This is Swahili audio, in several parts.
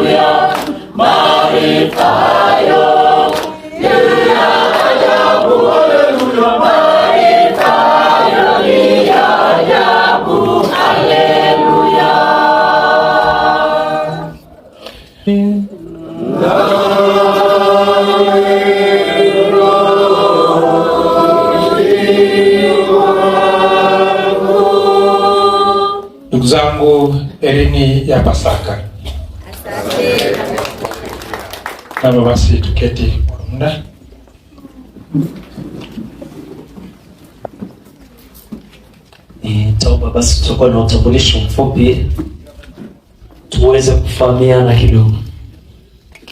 haleluya, maarifa hayo ni ya ajabu, haleluya, maarifa hayo ni ya ajabu, haleluya. Ndugu zangu, elini ya Pasaka. Kama basi tuketi kwa muda. Nitaomba basi tutakuwa na utambulisho mfupi tuweze kufahamiana kidogo.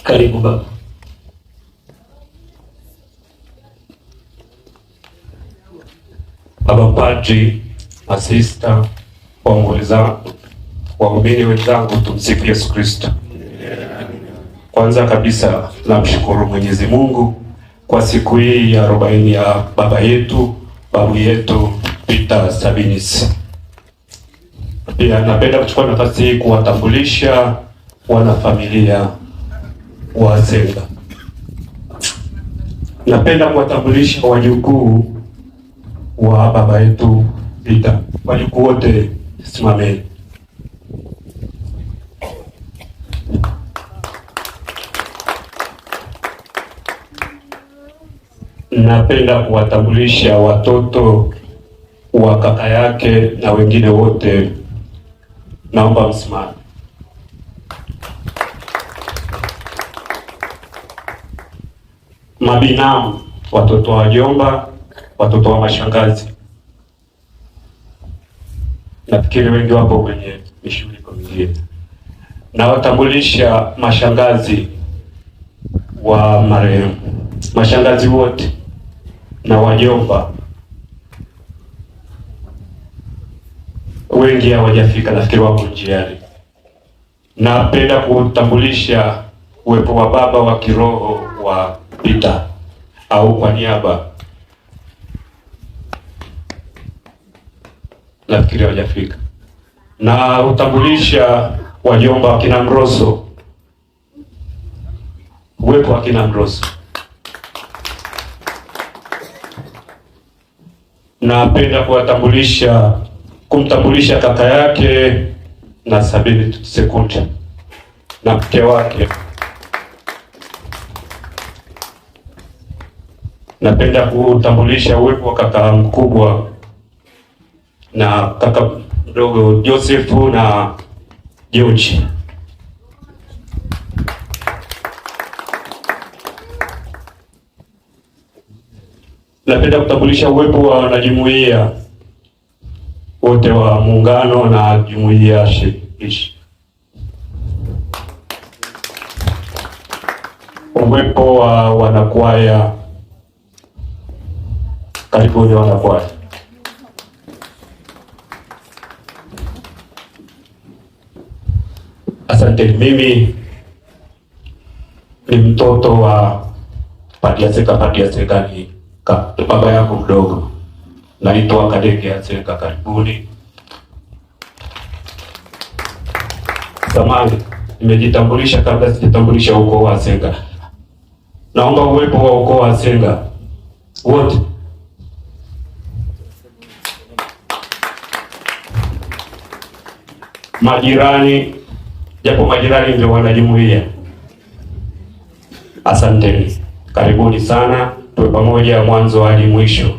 Karibu baba. Baba padri, masista, waumini wenzangu, tumsifu Yesu Kristo. Kwanza kabisa namshukuru Mwenyezi Mungu kwa siku hii ya 40 ya babu yetu Peter Sabinis. Pia napenda kuchukua nafasi hii kuwatambulisha wanafamilia wa Asenga. Napenda kuwatambulisha wajukuu wa baba yetu Peter. Wajukuu wote simameni. Napenda kuwatambulisha watoto wa kaka yake na wengine wote, naomba msimame. Mabinamu, watoto wa wajomba, watoto wa mashangazi. Nafikiri wengi wapo kwenye mishughuliko mingine. Nawatambulisha mashangazi wa marehemu, mashangazi wote na wajomba. Wengi hawajafika, nafikiri wapo njiani. Napenda kutambulisha uwepo wa baba wa kiroho wa Peter, au kwa niaba, nafikiri hawajafika. Na utambulisha wajomba wa kina Mroso, uwepo wa kina Mroso. Napenda kumtambulisha kaka yake na Sabini Sekunde na mke wake. Napenda kutambulisha uwepo wa kaka mkubwa na kaka mdogo Josefu na George. Napenda kutambulisha uwepo wa wanajumuiya wote wa muungano na jumuiya shirikishi. Uwepo wa wanakwaya, karibuni wanakwaya. Asante. Mimi ni mtoto wa Padri Asenga ni baba yangu mdogo. Naitwa Kadege Asenga, karibuni. Samahani, nimejitambulisha kabla sijatambulisha ukoo wa Asenga. Naomba uwepo wa ukoo wa Asenga wote. Majirani, japo majirani ndio wanajumuiya. Asanteni, karibuni sana, tuwe pamoja mwanzo hadi mwisho.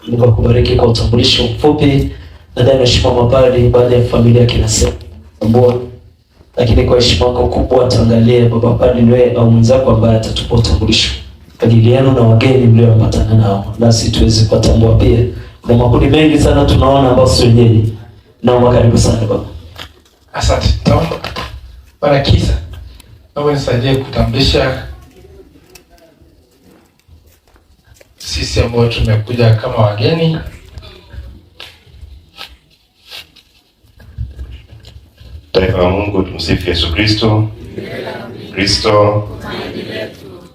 Mungu akubariki kwa utambulisho mfupi. Nadhani mheshimiwa mapadri, baada ya familia kinasema, lakini kwa heshima yako kubwa tuangalie baba padri wewe au mwenzako ambaye atatupa utambulisho kwa ajili yenu na wageni mlioambatana nao, nasi tuweze kuwatambua pia. Na makundi mengi sana tunaona ambao sio wenyeji. Naomba karibu sana baba. Asante. Bwana Kisa, naomba nisaidie kutambulisha sisi ambao tumekuja kama wageni. Taifa la Mungu, tumsifu Yesu Kristo. Kristo.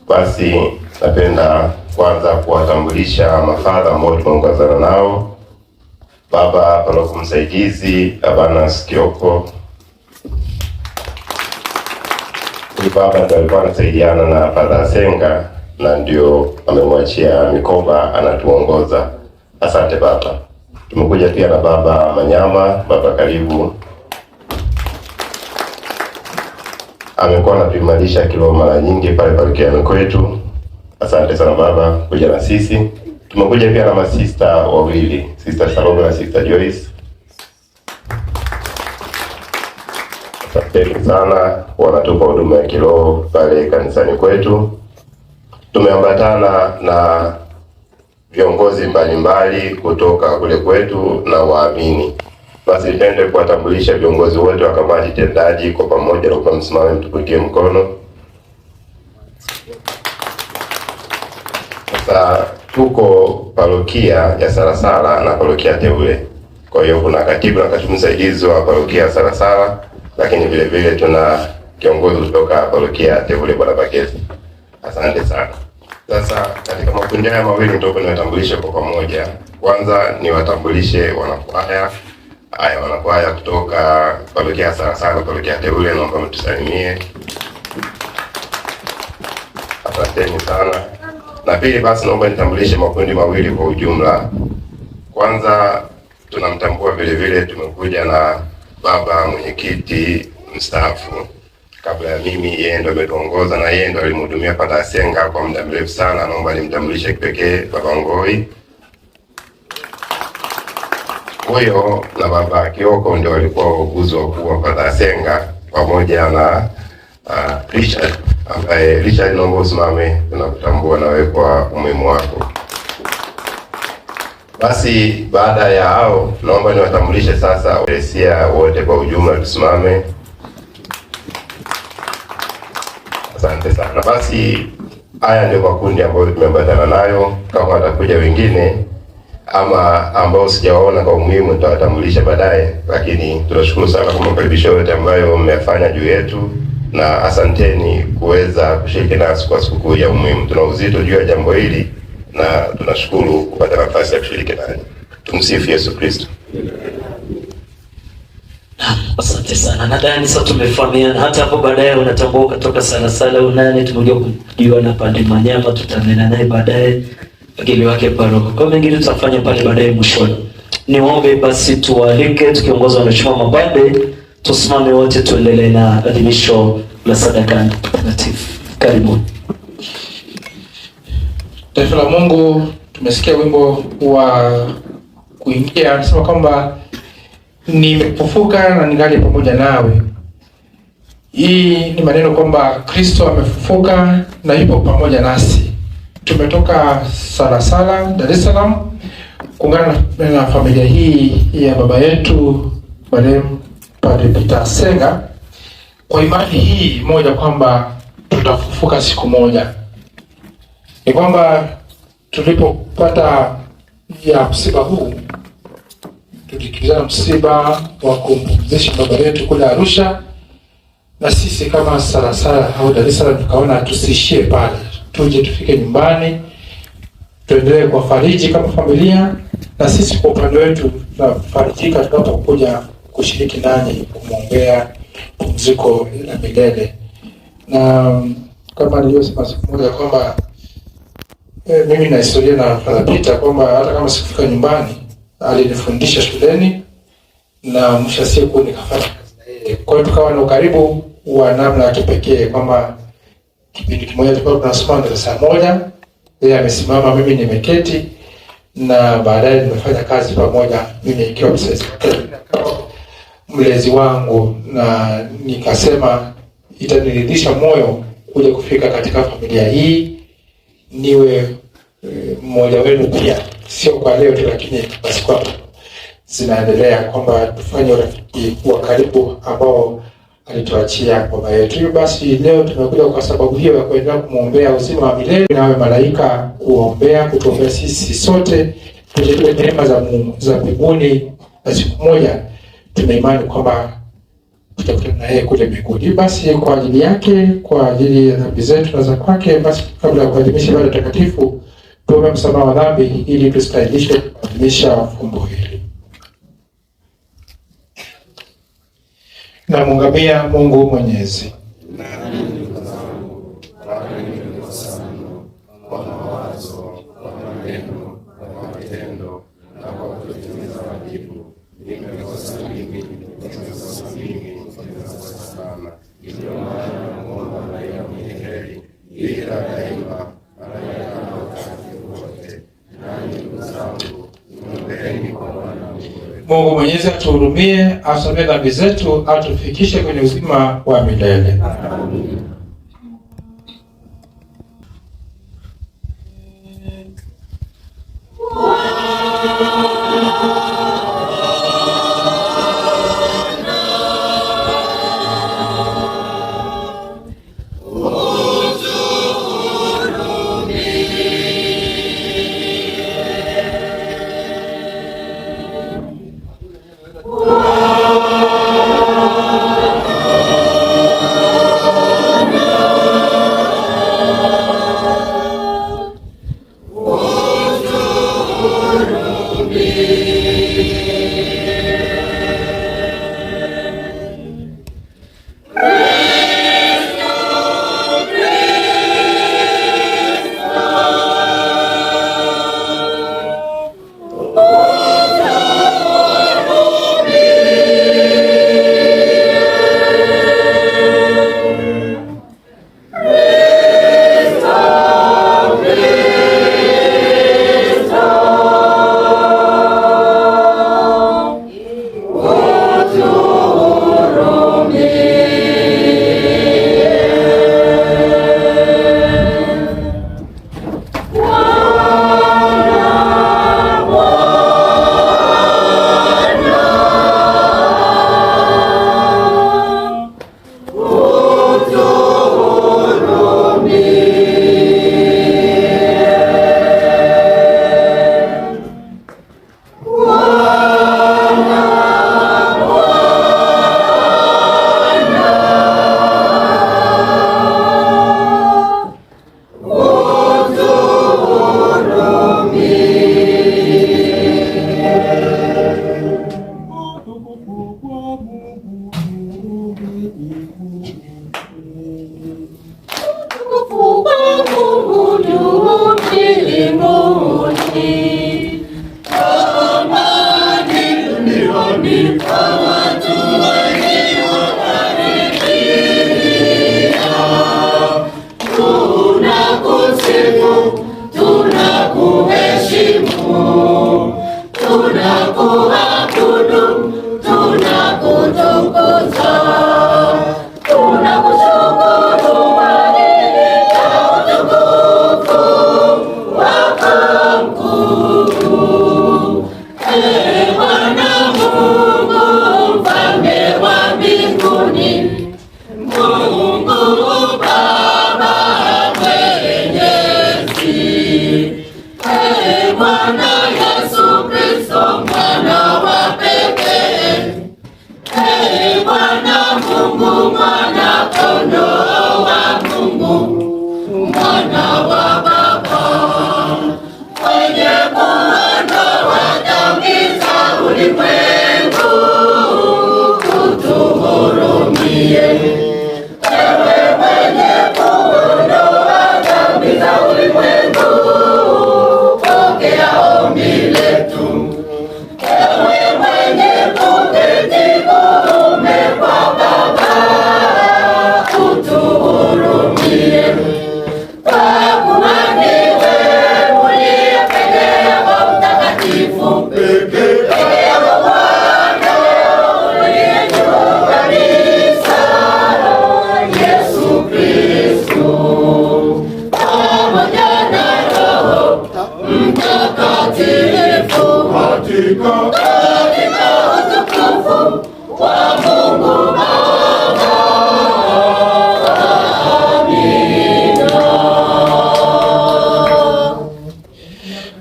Basi napenda kwanza kuwatambulisha mafadha ambao tumeongozana nao. Baba paroko msaidizi Abanas Kioko, huyu baba ndio alikuwa anasaidiana na Padre Senga na ndio amemwachia mikoba, anatuongoza. Asante baba. Tumekuja pia na baba Manyama. Baba karibu. Amekuwa anatuimarisha kiroho mara nyingi pale parokiani kwetu. Asante sana baba kuja na sisi. Tumekuja pia na masista wawili, Sister Salome na Sister Joyce. Asante sana, wanatupa huduma ya kiroho pale kanisani kwetu. Tumeambatana na viongozi mbalimbali kutoka kule kwetu na waamini. Basi nipende kuwatambulisha viongozi wote wa kamati tendaji kwa pamoja, na msimame mtupigie mkono. Sasa tuko parokia ya Salasala na parokia teule. Kwa hiyo kuna katibu na katibu msaidizi wa parokia ya Salasala, lakini vile vile tuna kiongozi kutoka parokia teule Bwana Bakezi. Asante sana. Sasa katika makundi haya mawili ndio niwatambulishe kwa pamoja. Kwanza niwatambulishe wanakwaya. Haya, wanakwaya kutoka parokia ya Salasala, parokia teule, naomba mtusalimie. Asanteni sana. Na pili basi naomba nitambulishe makundi mawili kwa ujumla. Kwanza tunamtambua vile vile, tumekuja na baba mwenyekiti mstaafu. Kabla ya mimi, yeye ndo ametuongoza na yeye ndo alimhudumia Padre Senga kwa muda mrefu sana. Naomba nimtambulishe kipekee baba Ngoi. Huyo na baba Kioko ndio walikuwa wauguzi wakuu wa Padre Senga pamoja na Richard, ambaye Richard naomba usimame, tunakutambua na wewe kwa umuhimu wako. Basi baada ya hao naomba niwatambulishe sasa Waesia wote kwa ujumla, tusimame. Asante sana. Basi haya ndio makundi ambayo tumeambatana nayo. Kama watakuja wengine ama ambao sijawaona kwa umuhimu nitawatambulisha baadaye, lakini tunashukuru sana kwa makaribisho yote ambayo mmefanya juu yetu, na asanteni kuweza kushiriki nasi kwa sikukuu ya umuhimu. Tuna uzito juu ya jambo hili na tunashukuru kupata nafasi ya kushiriki nanyi. Tumsifu Yesu Kristo. Asante sana. Nadhani sasa tumefahamiana. Hata hapo baadaye unatambua kutoka Salasala unani, tumekuja kujua na Padre Manyama, tutanena naye baadaye wageni wake paroko. Kwa mengine tutafanya pale baadaye mwishoni. Niombe basi tuwaalike tukiongozwa na Mheshimiwa Mabande, tusimame wote tuendelee na adhimisho la sadaka takatifu. Karibuni. Taifa la Mungu, tumesikia wimbo wa kuingia, anasema kwamba nimefufuka na ningali pamoja nawe. Hii ni maneno kwamba Kristo amefufuka na yupo pamoja nasi. Tumetoka Salasala, Dar es Salaam, kuungana na familia hii ya baba yetu marehemu Padre Peter Senga kwa imani hii moja kwamba tutafufuka siku moja. Ni kwamba tulipopata ya msiba huu, tulikizana msiba wa kumpumzisha baba yetu kule Arusha, na sisi kama Salasala au Dar es Salaam tukaona tusiishie pale, tuje tufike nyumbani, tuendelee kwa fariji kama familia, na sisi kwa upande wetu tunafarijika tunapokuja kushiriki nanyi kumwombea pumziko la milele. Na kama nilivyosema siku moja kwamba mimi na historia na Father Peter kwamba hata kama sikufika nyumbani alinifundisha shuleni na mwisho siku nikafanya kazi na yeye. Kwa hiyo tukawa na ukaribu wa namna ya kipekee kwamba kipindi kimoja tulikuwa tunasoma darasa moja, yeye amesimama, mimi nimeketi, na baadaye nimefanya kazi pamoja, mimi ikiwa msaidizi kama mlezi wangu, na nikasema itaniridhisha moyo kuja kufika katika familia hii, niwe mmoja wenu pia, sio kwa leo tu, lakini basi kwa zinaendelea kwamba tufanye urafiki wa karibu ambao alituachia baba yetu. Hivyo basi leo tumekuja kwa sababu hiyo ya kuendelea kumwombea uzima wa milele, nawe malaika kutuombea sisi sote tujue neema za mbinguni, na siku moja tuna imani kwamba tutakutana na yeye kule mbinguni. Basi kwa ajili yake, kwa ajili ya dhambi zetu na za kwake, basi kabla ya kuadhimisha ibada takatifu tuombe msamaha wa dhambi ili tustahilishwe kuadhimisha fumbo hili. Na mungamia Mungu Mwenyezi Mwenyezi atuhurumie, asamehe dhambi zetu, atufikishe kwenye uzima wa milele.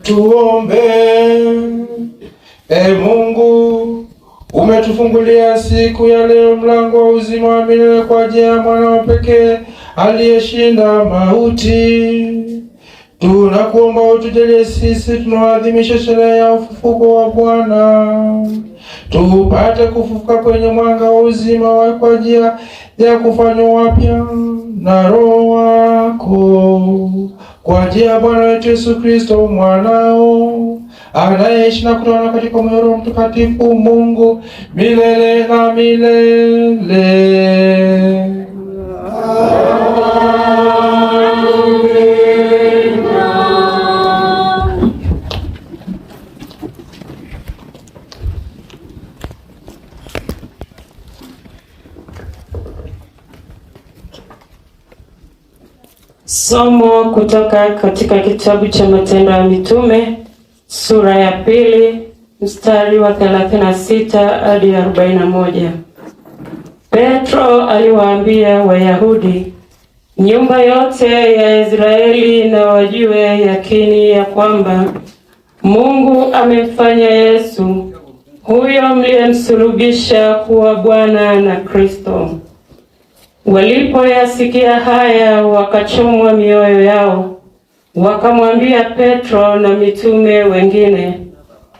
Tuombe. Mungu, umetufungulia siku ya leo mlango wa uzima wa milele kwa ajili ya mwana wa pekee aliyeshinda mauti. Tunakuomba utujalie sisi tunaadhimisha sherehe ya ufufuko wa Bwana, tupate kufufuka kwenye mwanga wa uzima wa kwa ajili ya kufanywa wapya na Roho wako, kwa ajili ya Bwana wetu Yesu Kristo mwanao, anayeishi na kutawala katika umoja wa Roho Mtakatifu, Mungu milele na milele. Somo kutoka katika kitabu cha Matendo ya Mitume sura ya 2 mstari wa 36 hadi 41. Petro aliwaambia Wayahudi, nyumba yote ya Israeli na wajue yakini ya kwamba Mungu amemfanya Yesu huyo mliyemsulubisha kuwa Bwana na Kristo. Walipoyasikia haya wakachomwa mioyo yao, wakamwambia Petro na mitume wengine,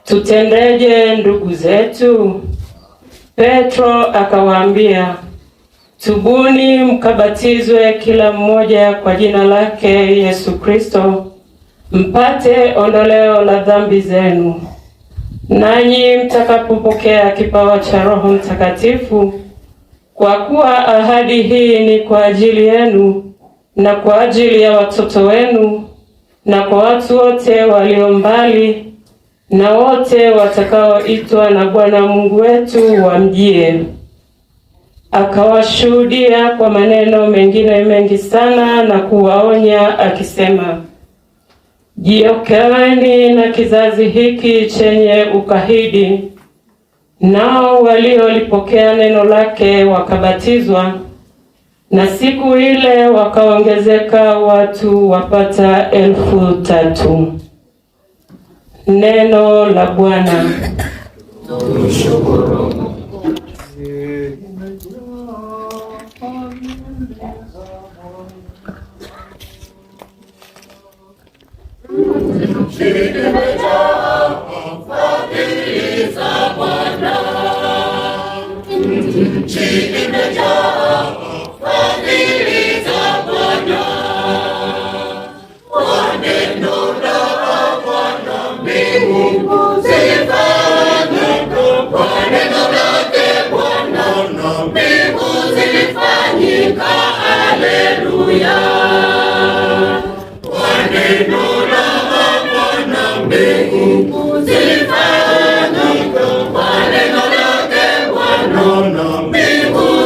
tutendeje ndugu zetu? Petro akawaambia, tubuni mkabatizwe kila mmoja kwa jina lake Yesu Kristo, mpate ondoleo la dhambi zenu. Nanyi mtakapopokea kipawa cha Roho Mtakatifu, kwa kuwa ahadi hii ni kwa ajili yenu na kwa ajili ya watoto wenu na kwa watu wote walio mbali na wote watakaoitwa na Bwana Mungu wetu wamjie. Akawashuhudia kwa maneno mengine mengi sana na kuwaonya akisema, jiokoeni na kizazi hiki chenye ukahidi. Nao waliolipokea neno lake wakabatizwa, na siku ile wakaongezeka watu wapata 3,000. Neno la Bwana. Tushukuru. Mbingu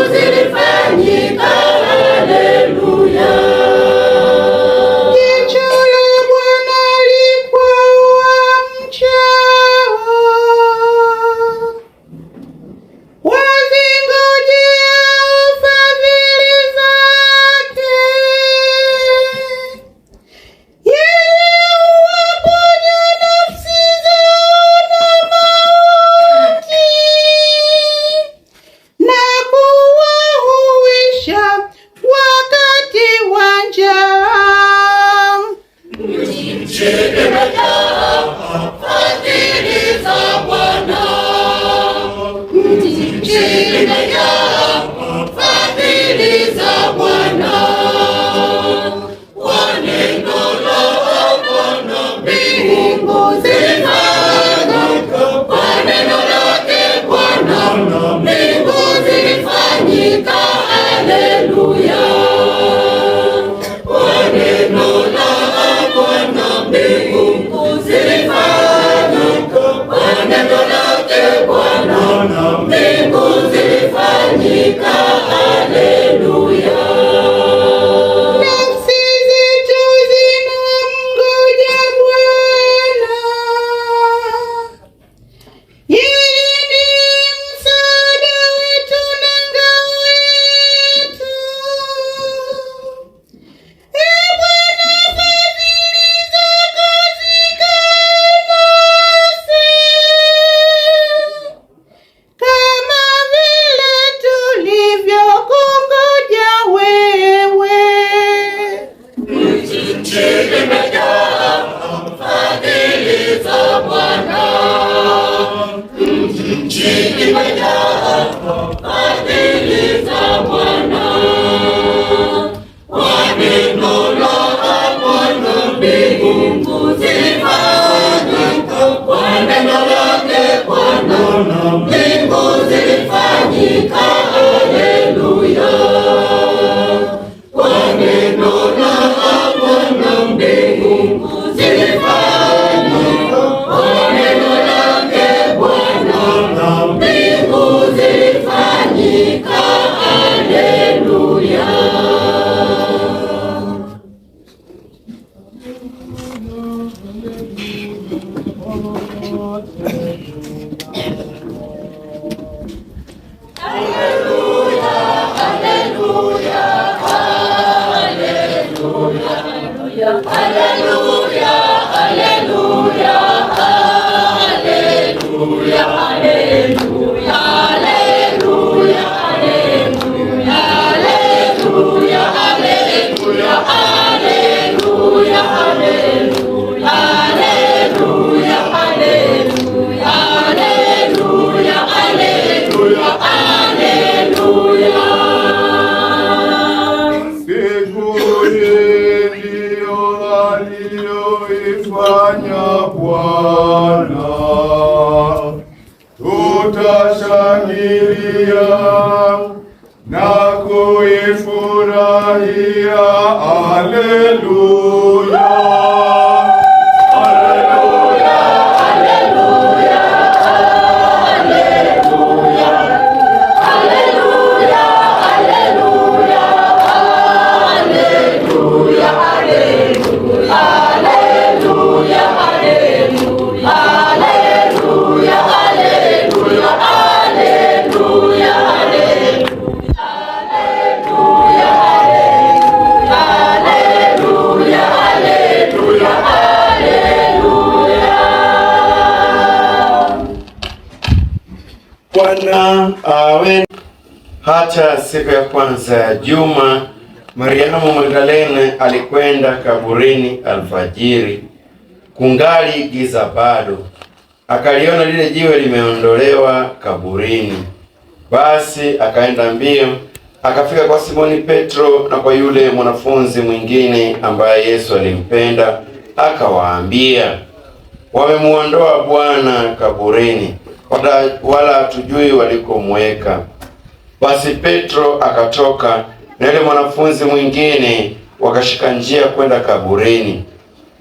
zilifanya Tutashangilia na kuifurahia. Haleluya, haleluya, haleluya, haleluya, haleluya, haleluya, haleluya, haleluya, haleluya, Bwana awe. Hata siku ya kwanza ya juma, Mariamu Magdalene alikwenda kaburini alfajiri, kungali giza bado, akaliona lile jiwe limeondolewa kaburini. Basi akaenda mbio, akafika kwa Simoni Petro na kwa yule mwanafunzi mwingine ambaye Yesu alimpenda, akawaambia, wamemuondoa Bwana kaburini, wala hatujui walikomweka. Basi Petro akatoka na yule mwanafunzi mwingine, wakashika njia kwenda kaburini.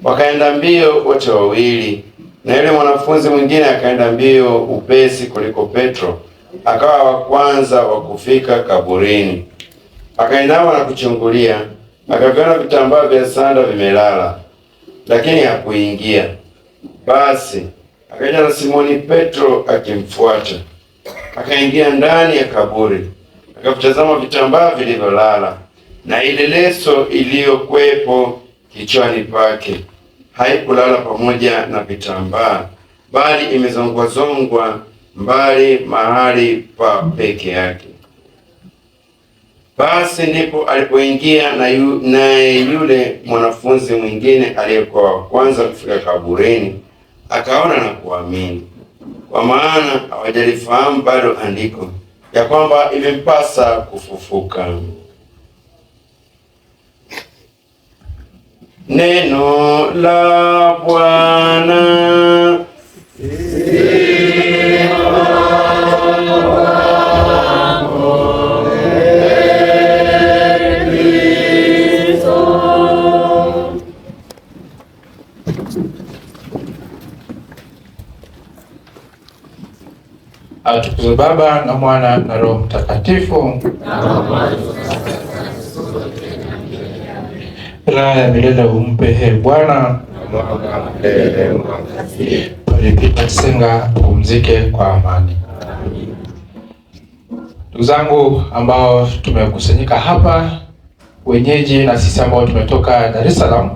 Wakaenda mbio wote wawili, na yule mwanafunzi mwingine akaenda mbio upesi kuliko Petro, akawa wa kwanza wa kufika kaburini. Akainama na kuchungulia, akaviona vitambaa vya sanda vimelala, lakini hakuingia. Basi akaja na Simoni Petro akimfuata, akaingia ndani ya kaburi, akavitazama vitambaa vilivyolala, na ile leso iliyokuwepo kichwani pake haikulala pamoja na vitambaa, bali imezongwazongwa mbali mahali pa peke yake. Basi ndipo alipoingia naye yule mwanafunzi mwingine aliyekuwa wa kwanza kufika kaburini, akaona na kuamini, kwa maana hawajalifahamu bado andiko ya kwamba imempasa kufufuka. Neno la Bwana. Atukuzwe Baba na Mwana na Roho Mtakatifu. Raha ya milele umpe Bwana. Palipita Senga pumzike kwa amani. Ndugu zangu ambao tumekusanyika hapa, wenyeji na sisi ambao tumetoka Dar es Salaam,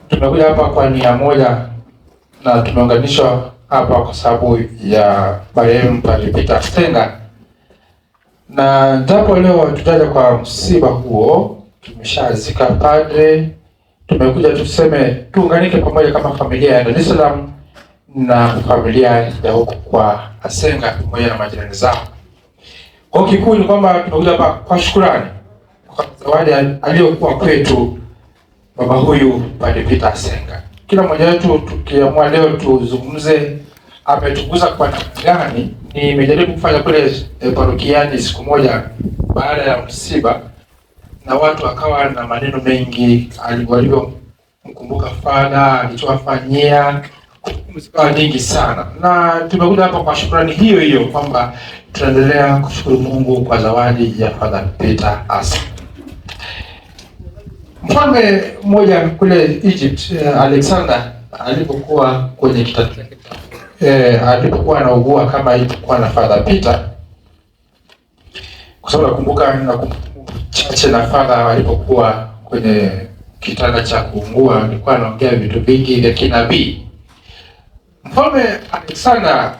tumekuja hapa kwa nia moja na tumeunganishwa hapa kwa sababu ya marehemu Padre Peter Stenga. Na japo leo tutaja kwa msiba huo, tumeshazika padre, tumekuja tuseme tuunganike pamoja kama familia ya Dar es Salaam na familia ya huko kwa Asenga pamoja na majirani zao. Kwa kikuu ni kwamba tumekuja hapa kwa shukrani kwa zawadi aliyokuwa kwetu baba huyu Padre Peter Asenga. Kila mmoja wetu tukiamua leo tuzungumze ametugusa kwa namna gani. Nimejaribu kufanya kule parokiani siku moja baada ya msiba, na watu akawa na maneno mengi walivyomkumbuka Fada, alichowafanyia, zikawa nyingi sana, na tumekuja hapa kwa shukrani hiyo hiyo kwamba tunaendelea kushukuru Mungu kwa zawadi ya Father Peter Asenga. Mfalme mmoja kule Egypt, Alexander, alipokuwa kwenye alipokuwa anaugua kama ilikuwa na Father Peter, kwa sababu nakumbuka chache na Father walipokuwa kwenye kitanda cha kuungua, alikuwa anaongea vitu vingi vya kinabii. Mfalme Alexander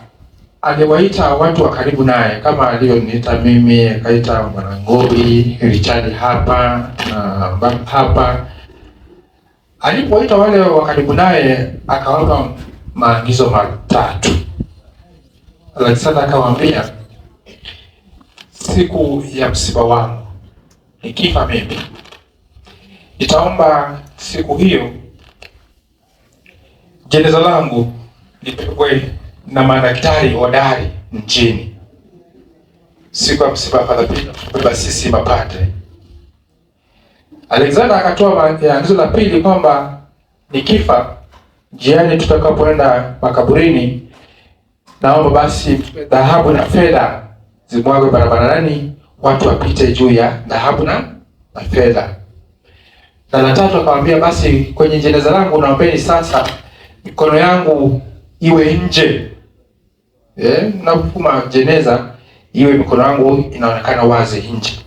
aliwaita watu wa karibu naye kama alivyoniita mimi, akaita Bwana Ngobi, Richard hapa na hapa. Alipoita wale wa karibu naye akawapa maagizo matatu. Alexander akamwambia, siku ya msiba wangu nikifa mimi, nitaomba siku hiyo jeneza langu lipelekwe na madaktari hodari nchini. Siku ya msiba Father Peter tubeba sisi mapadre. Alexander akatoa agizo la pili kwamba nikifa, jiani tutakapoenda makaburini, naomba basi dhahabu na fedha zimwagwe barabarani, watu wapite juu ya dhahabu na fedha. Na la tatu akamwambia, basi kwenye jeneza langu naombeni sasa mikono yangu iwe nje. Na kufuma jeneza iwe mikono yangu inaonekana wazi nje.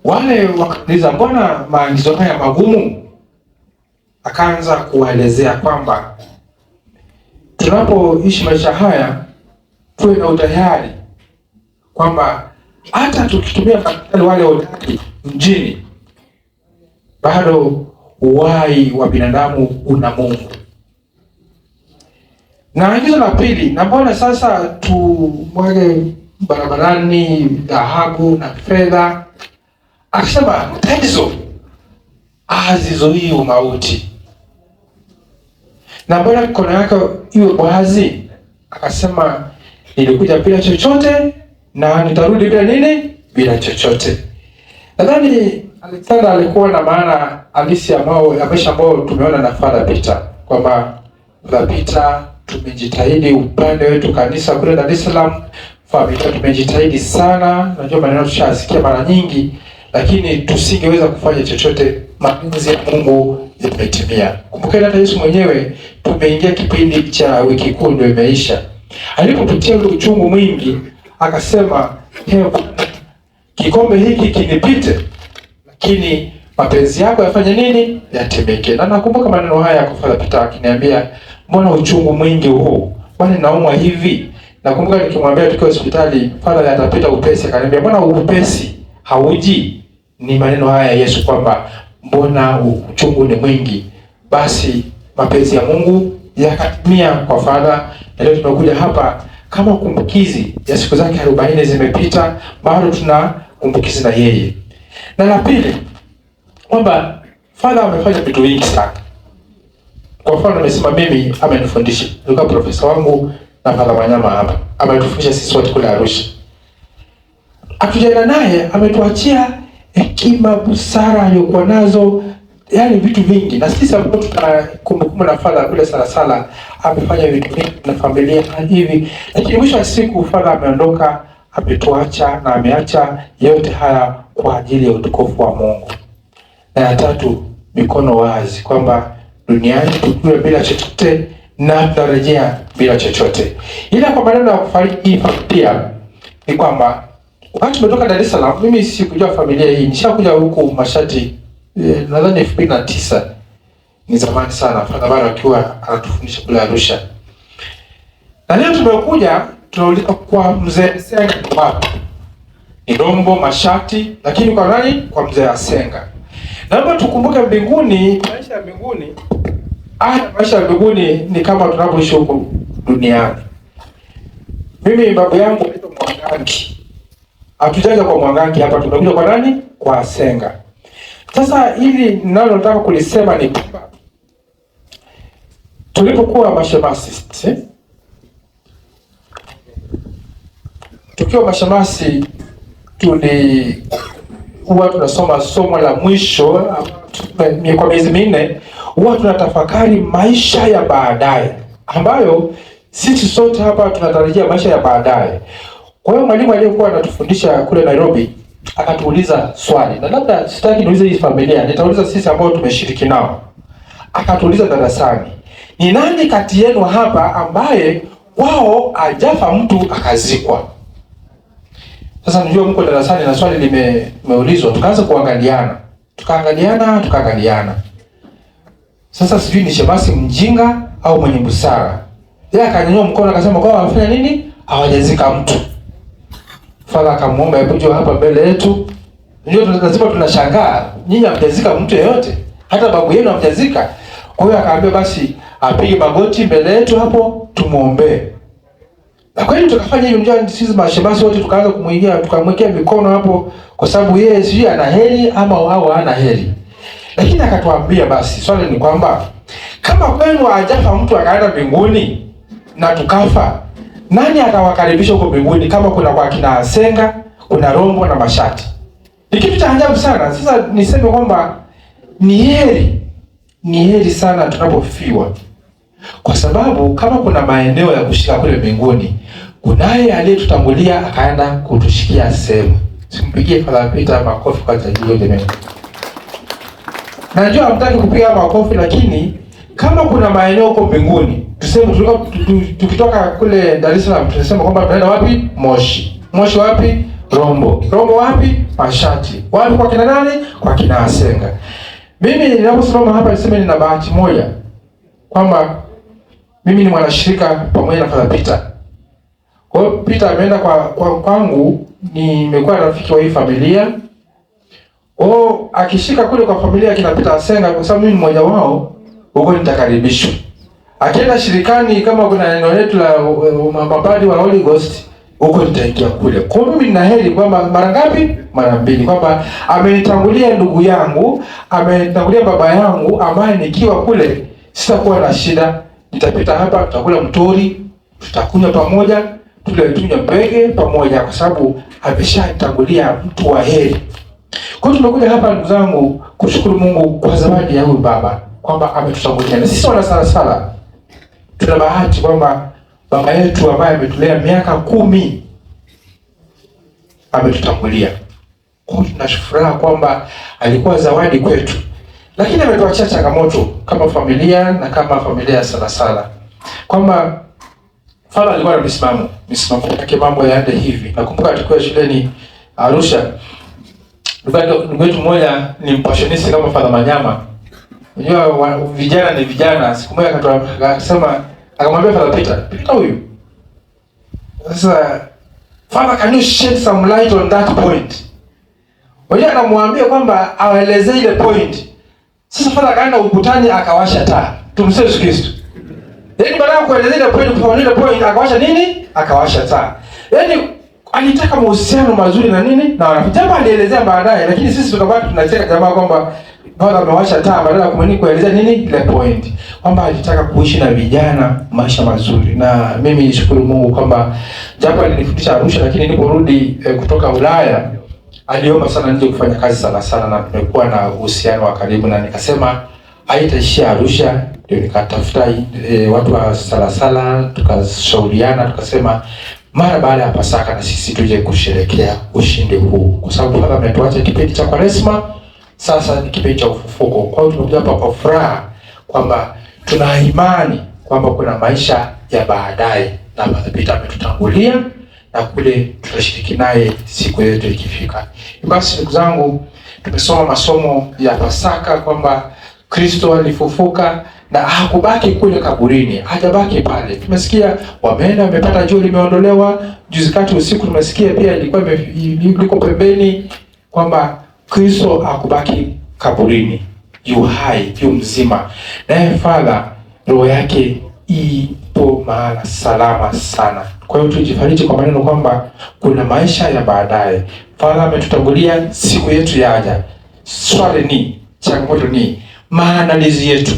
Wale wakauliza, mbona maagizo haya magumu? Akaanza kuwaelezea kwamba tunapoishi maisha haya tuwe na utayari kwamba hata tukitumia madaktari wale hodari mjini, bado uhai wa binadamu una Mungu. Na agizo la pili, na mbona sasa tumwage barabarani dhahabu na fedha? Akasema tatizo azizuii mauti. Na mbona mikono yako iwe wazi? Akasema nilikuja bila chochote na nitarudi bila nini? Bila chochote. Nadhani Alexander alikuwa na maana halisi ya maisha ambayo tumeona na Father Peter, kwamba Father Peter tumejitahidi upande wetu kanisa kule Dar es Salaam, familia tumejitahidi sana. Najua maneno tushasikia mara nyingi, lakini tusingeweza kufanya chochote. Mapenzi ya Mungu yametimia. Kumbukeni hata Yesu mwenyewe, tumeingia kipindi cha wiki kuu ndio imeisha. Alipopitia ule uchungu mwingi, akasema, kikombe hiki kinipite, lakini mapenzi yako yafanye nini? Yatimike. Na nakumbuka maneno haya kwa Father Peter akiniambia, mbona uchungu mwingi huu? Mbona naumwa hivi? Nakumbuka nikimwambia tukiwa hospitali, Father atapita upesi, akaniambia, mbona upesi hauji? Ni maneno haya Yesu kwamba mbona uchungu ni mwingi. Basi mapenzi ya Mungu yakatimia kwa Father. Na leo tunakuja hapa kama kumbukizi ya siku zake 40 zimepita, bado tuna kumbukizi na yeye. Na la pili, kwamba Father amefanya vitu vingi sana. Kwa mfano nimesema mimi amenifundisha. Nilikuwa profesa wangu na Father Wanyama hapa. Ametufundisha sisi wote kule Arusha. Atujana naye ametuachia hekima, busara aliyokuwa nazo, yani vitu vingi. Na sisi ambao tunakumbukumbu na Father kule Salasala, amefanya vitu vingi na familia hivi. Lakini mwisho wa siku Father ameondoka, ametuacha na ameacha yote haya kwa ajili ya utukufu wa Mungu. Na ya tatu, mikono wazi kwamba duniani tukiwa bila chochote na tutarejea bila chochote. Ila kwa maneno ya kufariki familia ni kwamba wakati tumetoka Dar es Salaam, mimi sikujua familia hii. Nishakuja huku Mashati nadhani 2009. Ni zamani sana, Father Bara akiwa anatufundisha kule Arusha. Na leo tumekuja tunauliza kwa mzee Senga wapi? Ni Rombo Mashati, lakini kwa nani? Kwa mzee Senga. Naomba tukumbuke mbinguni, maisha ya mbinguni. Maisha ya mbinguni ni kama tunavyoishi huku duniani. Mimi babu yangu anaitwa Mwangangi. Hatujaja kwa Mwangangi hapa, tumekuja kwa nani? Kwa Senga. Sasa hili ninalo nataka kulisema ni kwamba tulipokuwa mashemasi, tukiwa mashemasi huwa tunasoma somo la mwisho kwa miezi 4, huwa tunatafakari maisha ya baadaye, ambayo sisi sote hapa tunatarajia maisha ya baadaye. Kwa hiyo mwalimu aliyekuwa anatufundisha kule Nairobi akatuuliza swali, na labda sitaki niulize hii familia, nitauliza sisi ambao tumeshiriki nao. Akatuuliza darasani, ni nani kati yenu hapa ambaye wao hajafa mtu akazikwa? Sasa nijua mko darasani na swali limeulizwa, tukaanza kuangaliana. Tukaangaliana. Sasa sijui ni shemasi mjinga au mwenye busara. Yeye akanyanyua mkono akasema kwa wafanya nini? Hawajazika mtu. Fadha akamuomba hebu njoo hapa mbele yetu. Ndio lazima tunashangaa. Nyinyi hamjazika mtu yeyote. Hata babu yenu hamjazika. Kwa hiyo akaambia basi apige magoti mbele yetu hapo tumuombee. Na kweli tukafanya hivyo, ndio sisi mashemasi wote tukaanza kumuingia, tukamwekea mikono hapo kwa sababu yeye sijui ana heri ama au hana heri. Lakini akatuambia basi swali ni kwamba kama kwenu hajafa mtu akaenda mbinguni na tukafa, nani atawakaribisha huko mbinguni kama kuna kwa kina Asenga, kuna Rombo na Mashati? Ni kitu cha ajabu sana. Sasa niseme kwamba ni heri sana tunapofiwa. Kwa sababu kama kuna maeneo ya kushika kule mbinguni, kunaye aliyetutangulia akaenda kutushikia sehemu. Simpigie Father Peter makofi kwa tajiri jamani. Najua hamtaki kupiga makofi, lakini kama kuna maeneo huko mbinguni, tuseme tukitoka kule Dar es Salaam tunasema kwamba tunaenda wapi? Moshi. Moshi wapi? Rombo. Rombo wapi? Mashati. Wapi kwa kina nani? Kwa kina Asenga. Mimi ninaposimama hapa niseme nina bahati moja kwamba mimi ni mwanashirika pamoja na Father Peter. Kwa hiyo Peter ameenda kwangu, nimekuwa rafiki wa hii familia. Akishika kule kwa familia kina Peter Asenga kwa sababu mimi ni mmoja wao, huko nitakaribishwa. Akienda shirikani kama kuna neno letu la mapadi wa Holy Ghost, huko nitaingia kule. Kwa hiyo mimi nina heri kwamba mara ngapi? Mara mbili, kwamba amenitangulia ndugu yangu, amenitangulia baba yangu ambaye nikiwa kule sitakuwa na shida. Nitapita hapa, tutakula mtori, tutakunywa pamoja, tunywe mbege pamoja kwa sababu ameshanitangulia mtu wa heri. Kwa hiyo tumekuja hapa ndugu zangu kushukuru Mungu kwa zawadi ya huyu baba kwamba ametutangulia. Na sisi wana Salasala tuna bahati kwamba baba yetu ambaye ametulea miaka 10 ametutangulia. Kwa hiyo tunashukuru kwamba alikuwa zawadi kwetu. Lakini ametuachia changamoto kama familia na kama familia ya Salasala. Kwamba Father alikuwa na misimamo yake, mambo yaende hivi. Nakumbuka tulikuwa shuleni Arusha. Ndugu wetu mmoja ni mpashonisti kama Father Manyama. Unajua vijana ni vijana. Siku moja akasema, akamwambia Father Peter huyu. Sasa Father, can you shed some light on that point? Unajua anamwambia kwamba aelezee ile point. Sasa Father akaenda ukutani akawasha taa. Tumsifu Yesu Kristo. Yaani baada ya kuelezea ile point, kwa ile point akawasha nini? Akawasha taa. Yaani alitaka mahusiano mazuri na nini? Na wanafunzi. Jamaa alielezea baadaye, lakini sisi tukabaki tunacheka jamaa kwamba Father amewasha taa badala ya kuelezea nini ile point. Kwamba alitaka kuishi na vijana maisha mazuri. Na mimi nishukuru Mungu kwamba japo alinifundisha Arusha, lakini niliporudi kutoka Ulaya aliomba sana nje kufanya kazi sana na tumekuwa na uhusiano wa karibu, na nikasema haitaishia Arusha. Ndio nikatafuta watu wa Salasala, tukashauriana, tukasema mara baada ya Pasaka na sisi tuje kusherehekea ushindi huu, kwa sababu Baba ametuacha kipindi cha Kwaresma, sasa ni kipindi cha ufufuko. Kwa hiyo tumekuja hapa kwa furaha kwamba tuna imani kwamba kuna maisha ya baadaye na Peter ametutangulia na kule tutashiriki naye siku yetu ikifika. Basi ndugu zangu, tumesoma masomo ya Pasaka kwamba Kristo alifufuka na hakubaki kule kaburini, hajabaki pale. Tumesikia wamepata jua limeondolewa. Juzi kati usiku tumesikia pia liko pembeni kwamba Kristo hakubaki kaburini, yu hai, yu mzima. Naye Father roho yake ipo mahala salama sana. Kwa hiyo tujifariji kwa maneno kwamba kuna maisha ya baadaye. Father ametutangulia, siku yetu yaja. Swali ni, changamoto ni maandalizi yetu.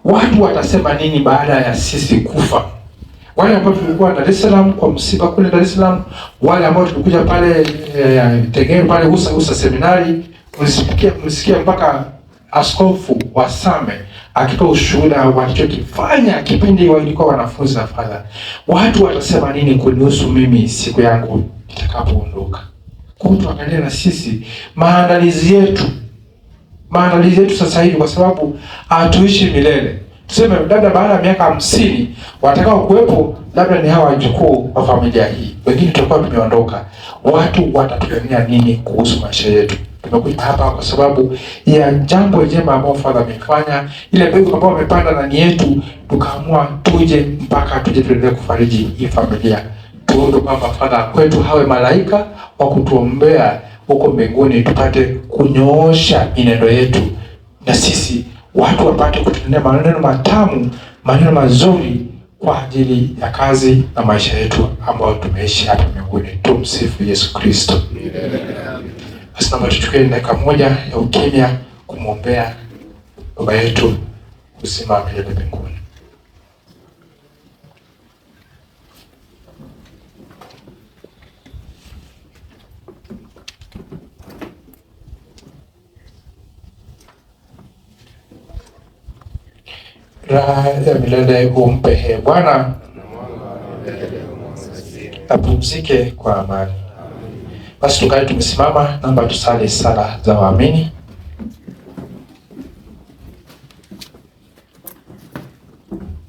Watu watasema nini baada ya sisi kufa? Wale ambao tulikuwa Dar es Salaam kwa msiba kule Dar es Salaam, wale ambao tulikuja pale Tegero pale Usa seminari, mlisikia mpaka askofu wa Same akitoa ushuhuda walichokifanya kipindi walikuwa wanafunzi na Father. Watu watasema nini kunihusu mimi siku yangu itakapoondoka? Kwa hiyo tuangalie na sisi maandalizi yetu sasa hivi, kwa sababu hatuishi milele. Tuseme labda baada ya miaka 50 watakao kuwepo labda ni hawa wajukuu wa familia hii, wengine tutakuwa tumeondoka. watu watatuonea nini kuhusu maisha yetu. Tumekuja hapa kwa sababu ya jambo jema ambalo Father amefanya, ile mbegu ambayo amepanda ndani yetu, tukaamua tuje mpaka tuje tuendelee kufariji hii familia. Tuombe kwamba Father kwetu hawe malaika wa kutuombea huko mbinguni, tupate kunyoosha minendo yetu, na sisi watu wapate kutendea maneno matamu, maneno mazuri kwa ajili ya kazi na maisha yetu ambayo tumeishi hapa mbinguni. Tumsifu Yesu Kristo. Basi naomba tuchukue dakika moja ya ukimya kumwombea baba yetu uzima wa milele mbinguni. Raha ya milele umpe Bwana, apumzike kwa amani. Basi tukae tumesimama, naomba tusali sala za waamini.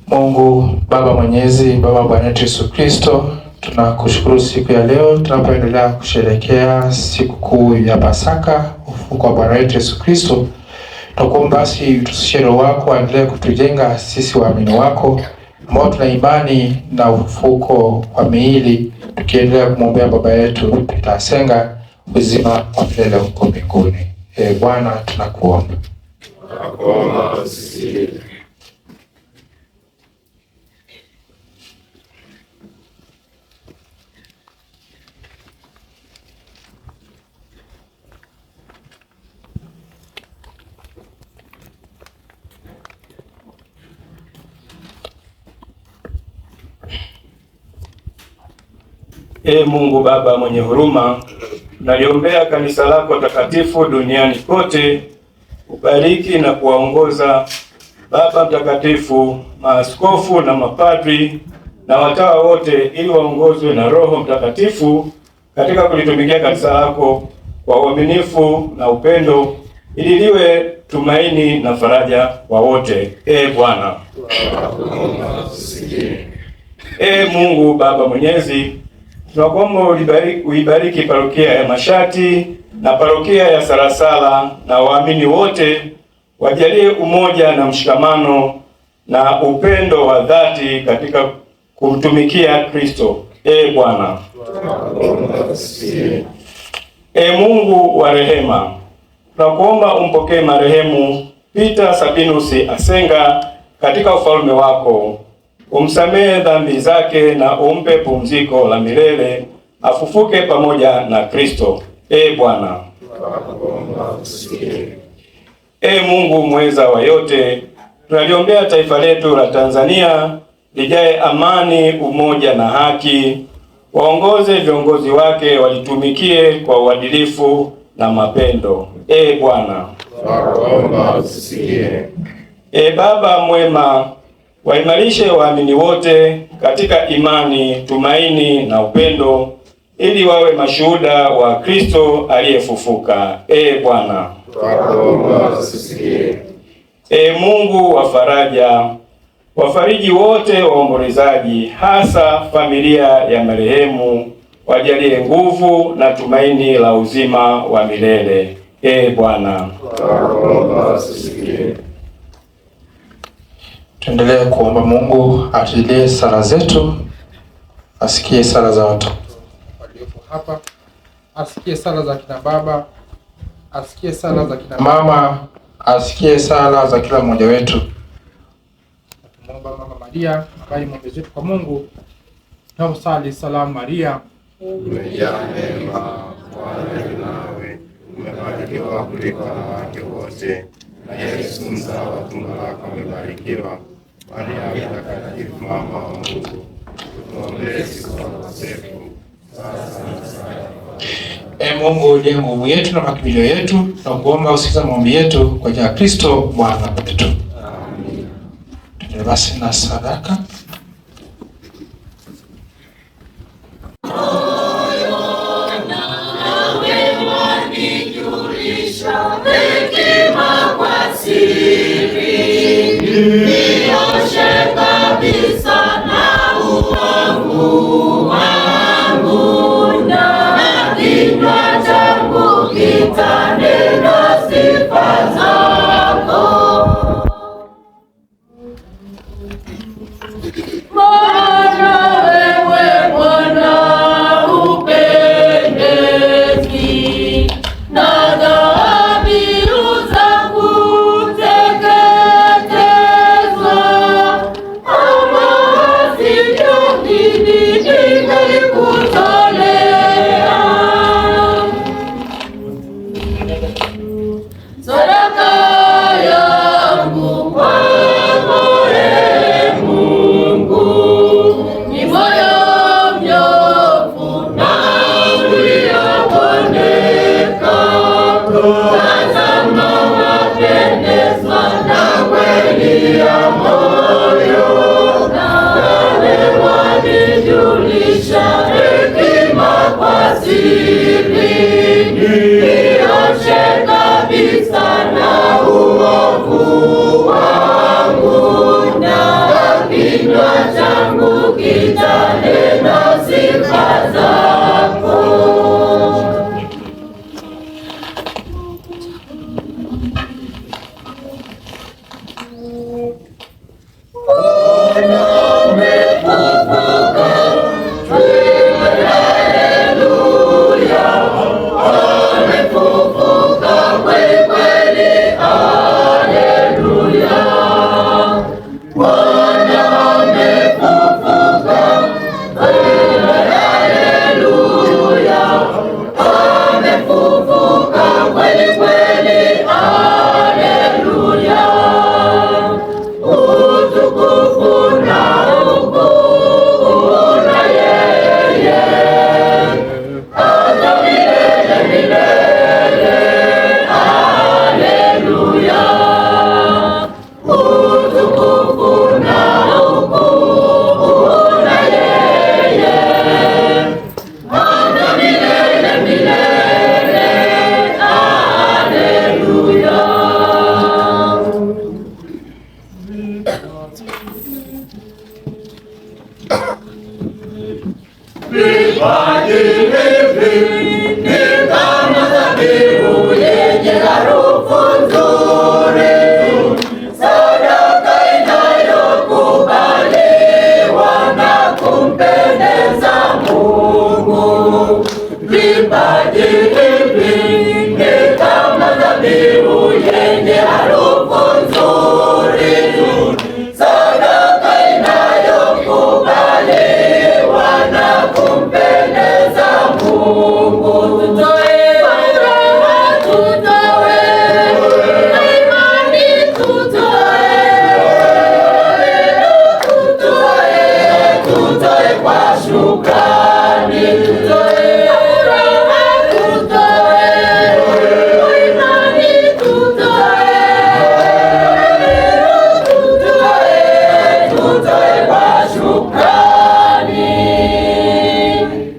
Mungu Baba Mwenyezi, Baba Bwana wetu Yesu Kristo, tunakushukuru siku ya leo tunapoendelea kusherehekea siku kuu ya Pasaka, ufufuko wa Bwana wetu Yesu Kristo. Tunakuomba basi utusikie Roho wako aendelee kutujenga sisi waamini wako ambao tuna imani na ufufuko wa miili, tukiendelea kumwombea baba yetu Peter Asenga uzima wa milele huko mbinguni. Bwana tunakuomba. Mungu Baba mwenye huruma, naliombea kanisa lako takatifu duniani kote, ubariki na kuwaongoza Baba Mtakatifu, maaskofu na mapadri na watawa wote, ili waongozwe na Roho Mtakatifu katika kulitumikia kanisa lako kwa uaminifu na upendo, ili liwe tumaini na faraja kwa wote. Bwana. Mungu Baba Mwenyezi, tunakuomba uibariki parokia ya Mashati na parokia ya Salasala na waamini wote, wajalie umoja na mshikamano na upendo wa dhati katika kumtumikia Kristo. Bwana. Mungu wa rehema, tunakuomba umpokee marehemu Peter Sabinus Asenga katika ufalme wako, umsamehe dhambi zake na umpe pumziko la milele, afufuke pamoja na Kristo. Bwana. Mungu mweza wa yote, tunaliombea taifa letu la Tanzania lijae amani, umoja na haki. Waongoze viongozi wake walitumikie kwa uadilifu na mapendo. Bwana. Baba mwema, waimarishe waamini wote katika imani, tumaini na upendo, ili wawe mashuhuda wa Kristo aliyefufuka. Bwana. Mungu wa faraja, wafariji wote waombolezaji, hasa familia ya marehemu, wajalie nguvu na tumaini la uzima wa milele. Bwana. Tuendelee kuomba Mungu atujilie sala zetu, asikie sala za watu waliopo hapa, asikie sala za kina baba, asikie sala za kina mama, asikie sala za kila mmoja wetu. Tunaomba Mama Maria ambaye mwombezi wetu kwa Mungu, tunamsali salamu Maria, umejaa neema, Bwana yu nawe, umebarikiwa kuliko wanawake wote, na Yesu mzao wa tumbo lako amebarikiwa. Maria mtakatifu, mama wa Mungu, tuombee sisi wakosefu, sasa na saa ya Mungu uliye nguvu yetu na makimbilio yetu, na kuomba usikize maombi yetu kwa jina la Kristo Bwana wetu. Amen. Tuendelee basi na sadaka. Kabisa na uwangu wangu na tazama wapendezwa na kweli ya moyo, nawe wanijulisha hekima kwa siri, nioshe kabisa na uovu wangu, na kinywa changu kitanena sifa zako.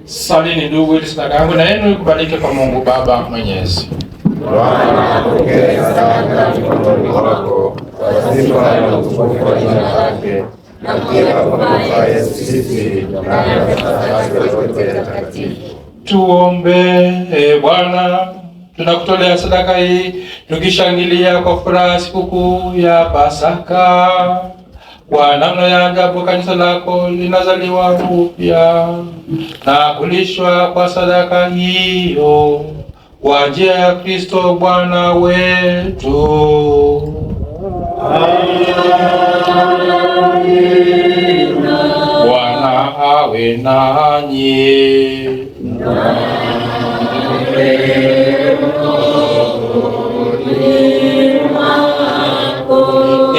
Salini ndugu, ili sadaka yangu na yenu ikubalike kwa Mungu Baba Mwenyezi. Bwana apokee sadaka mikononi mwako kwa sifa na utukufu wa jina lake, na pia kwa manufaa yetu sisi na kanisa lote takatifu. Tuombe. Bwana, tunakutolea sadaka hii tukishangilia kwa furaha sikukuu ya Pasaka. Kwa namna ya ajabu kanisa lako linazaliwa upya na kulishwa kwa sadaka hiyo kwa njia ya Kristo Bwana wetu. Bwana awe nanyi.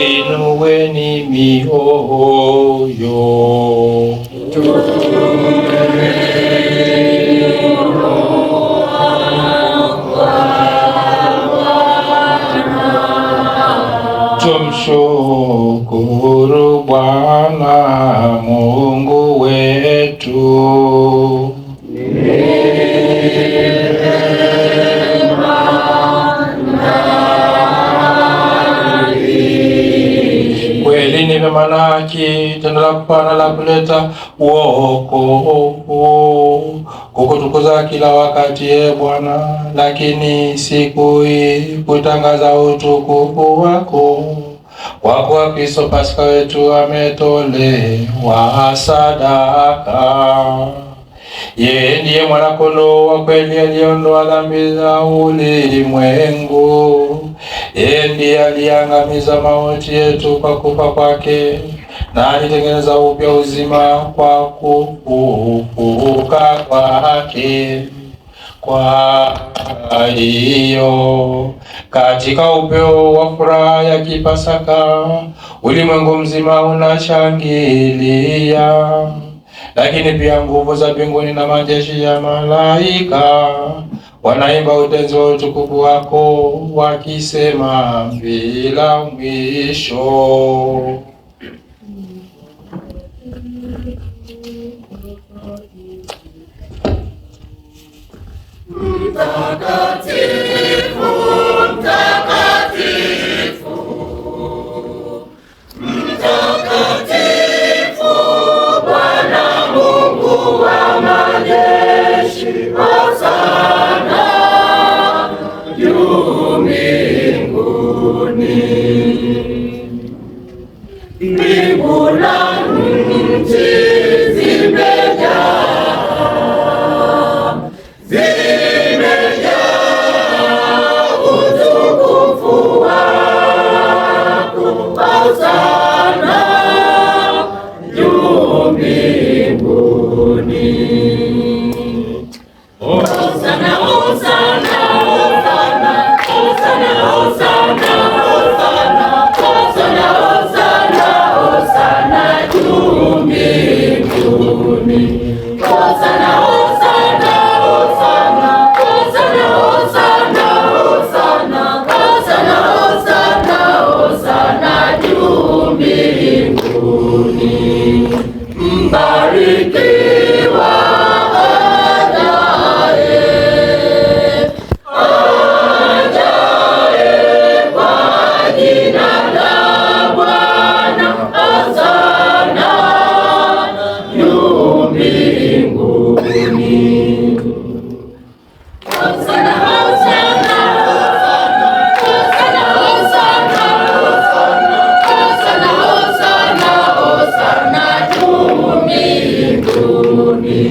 Inueni mioyo. Tumshukuru Bwana Mungu wetu. Kweli ni vema na haki, tendo la kupana la kuleta wokovu, kukutukuza kila wakati e Bwana, lakini siku hii kutangaza utukufu wako, kwa kuwa Kristo Pasaka wetu ametolewa sadaka. Yeye ndiye mwanakondoo wa kweli aliondoa dhambi za ulimwengu. Yeye ndiye aliangamiza mauti yetu kwa kufa kwake, na alitengeneza upya uzima kwa kufufuka kwake. Kwa hiyo katika upeo wa furaha ya kipasaka, ulimwengu mzima unashangilia, lakini pia nguvu za mbinguni na majeshi ya malaika wanaimba utenzi wa utukufu wako wakisema bila mwisho. Mtakatifu, mtakatifu, mtakatifu, Bwana Mungu wa majeshi, hosana juu mbinguni. Mbingu na nchi zimejaa utukufu wako, hosana juu mbinguni. Hosana, hosana, hosana, hosana, hosana, hosana, hosana, hosana, hosana juu mbinguni. Hosana, hosana, hosana, hosana, hosana, hosana, hosana, hosana, hosana juu mbinguni. Mbarikiwa ajaye, ajaye kwa jina la Bwana, hosana juu mbinguni. Hosana, hosana, hosana, hosana, hosana, hosana, hosana juu mbinguni.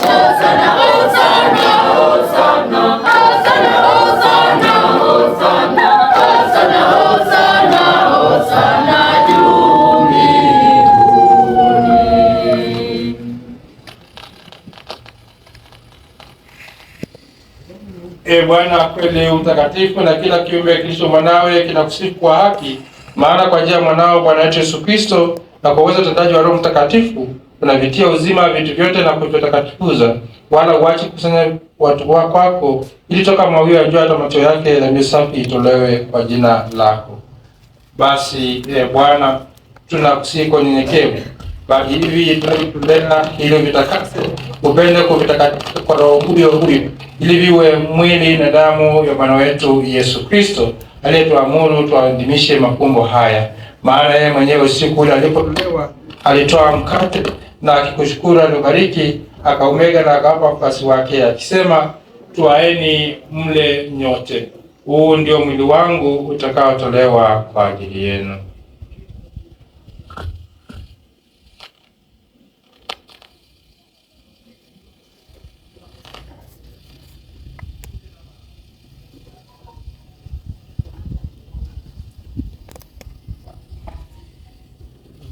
Hosana, hosana, hosana, hosana, hosana, hosana, hosana, hosana, hosana juu mbinguni. Bwana kweli mtakatifu, na kila kiumbe kilicho mwanawe kinakusifu kwa haki, maana kwa njia ya mwanao Bwana wetu Yesu Kristo na kwa uwezo utendaji wa Roho Mtakatifu tunavitia uzima vitu vyote na kuvitakatifuza, wala uache kusanya watu wako kwako, ili toka mawio ya jua hata macho yake dhambi safi itolewe kwa jina lako. Basi Bwana, tunakusihi kwa unyenyekevu, bali hivi tunatulena ili vitakase, upende kuvitakatifu kwa Roho huyo, ili viwe mwili na damu ya Bwana wetu Yesu Kristo, aliyetuamuru tuadhimishe mafumbo haya. Maana yeye mwenyewe siku ile alipotolewa alitoa mkate, na akikushukuru alibariki, akaumega na akawapa wafuasi wake akisema, twaeni mle nyote, huu ndio mwili wangu utakaotolewa kwa ajili yenu.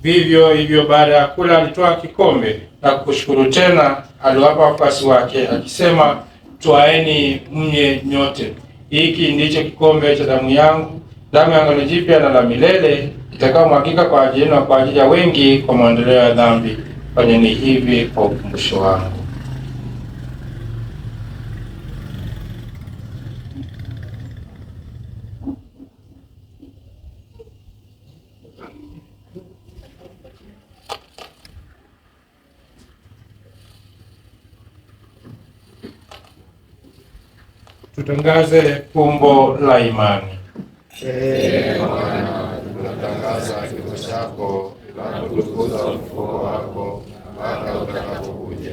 Vivyo hivyo baada ya kula alitoa kikombe na kushukuru tena, aliwapa wafuasi wake akisema, twaeni mnye nyote, hiki ndicho kikombe cha damu yangu, damu ya agano jipya na la milele, itakayomwagika kwa ajili yenu na kwa ajili ya wengi kwa maondoleo ya dhambi. Fanyeni hivi kwa ukumbusho wangu. Tutangaze fumbo la imani. Bwana, tunatangaza kifo chako na kutukuza ufufuo wako mpaka utakapokuja.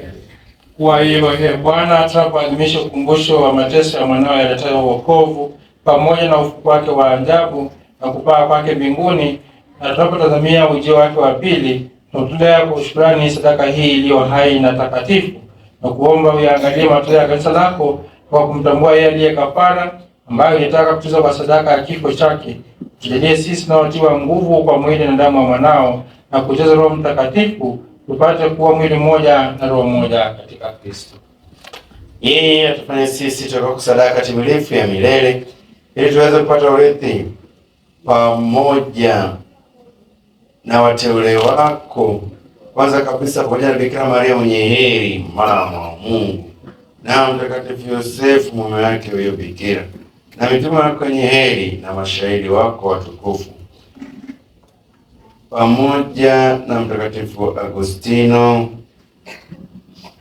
Kwa hiyo Bwana, tunapoadhimisha ukumbusho wa mateso ya mwanao yaletayo wokovu pamoja na ufufuo wake wa ajabu na kupaa kwake mbinguni, na tunapotazamia ujio wake wa pili, tunatolea kwa shukrani sadaka hii iliyo hai na takatifu, na kuomba uyaangalie matoleo ya kanisa lako kwa kumtambua yeye aliye kafara, ambayo ilitaka kutuza kwa sadaka ya kifo chake. Tujalie sisi tunaotiwa nguvu kwa mwili na damu ya mwanao na kujaza Roho Mtakatifu, tupate kuwa mwili mmoja na roho moja katika Kristo. Yeye atufanye sisi tuwe sadaka timilifu ya milele, ili tuweze kupata urithi pamoja na wateule wako, kwanza kabisa pamoja na Bikira Maria mwenye heri, mama wa Mungu, na Mtakatifu Yosefu mume wake huyo bikira, na mitume wako wenye heri na mashahidi wako watukufu, pamoja na Mtakatifu Agustino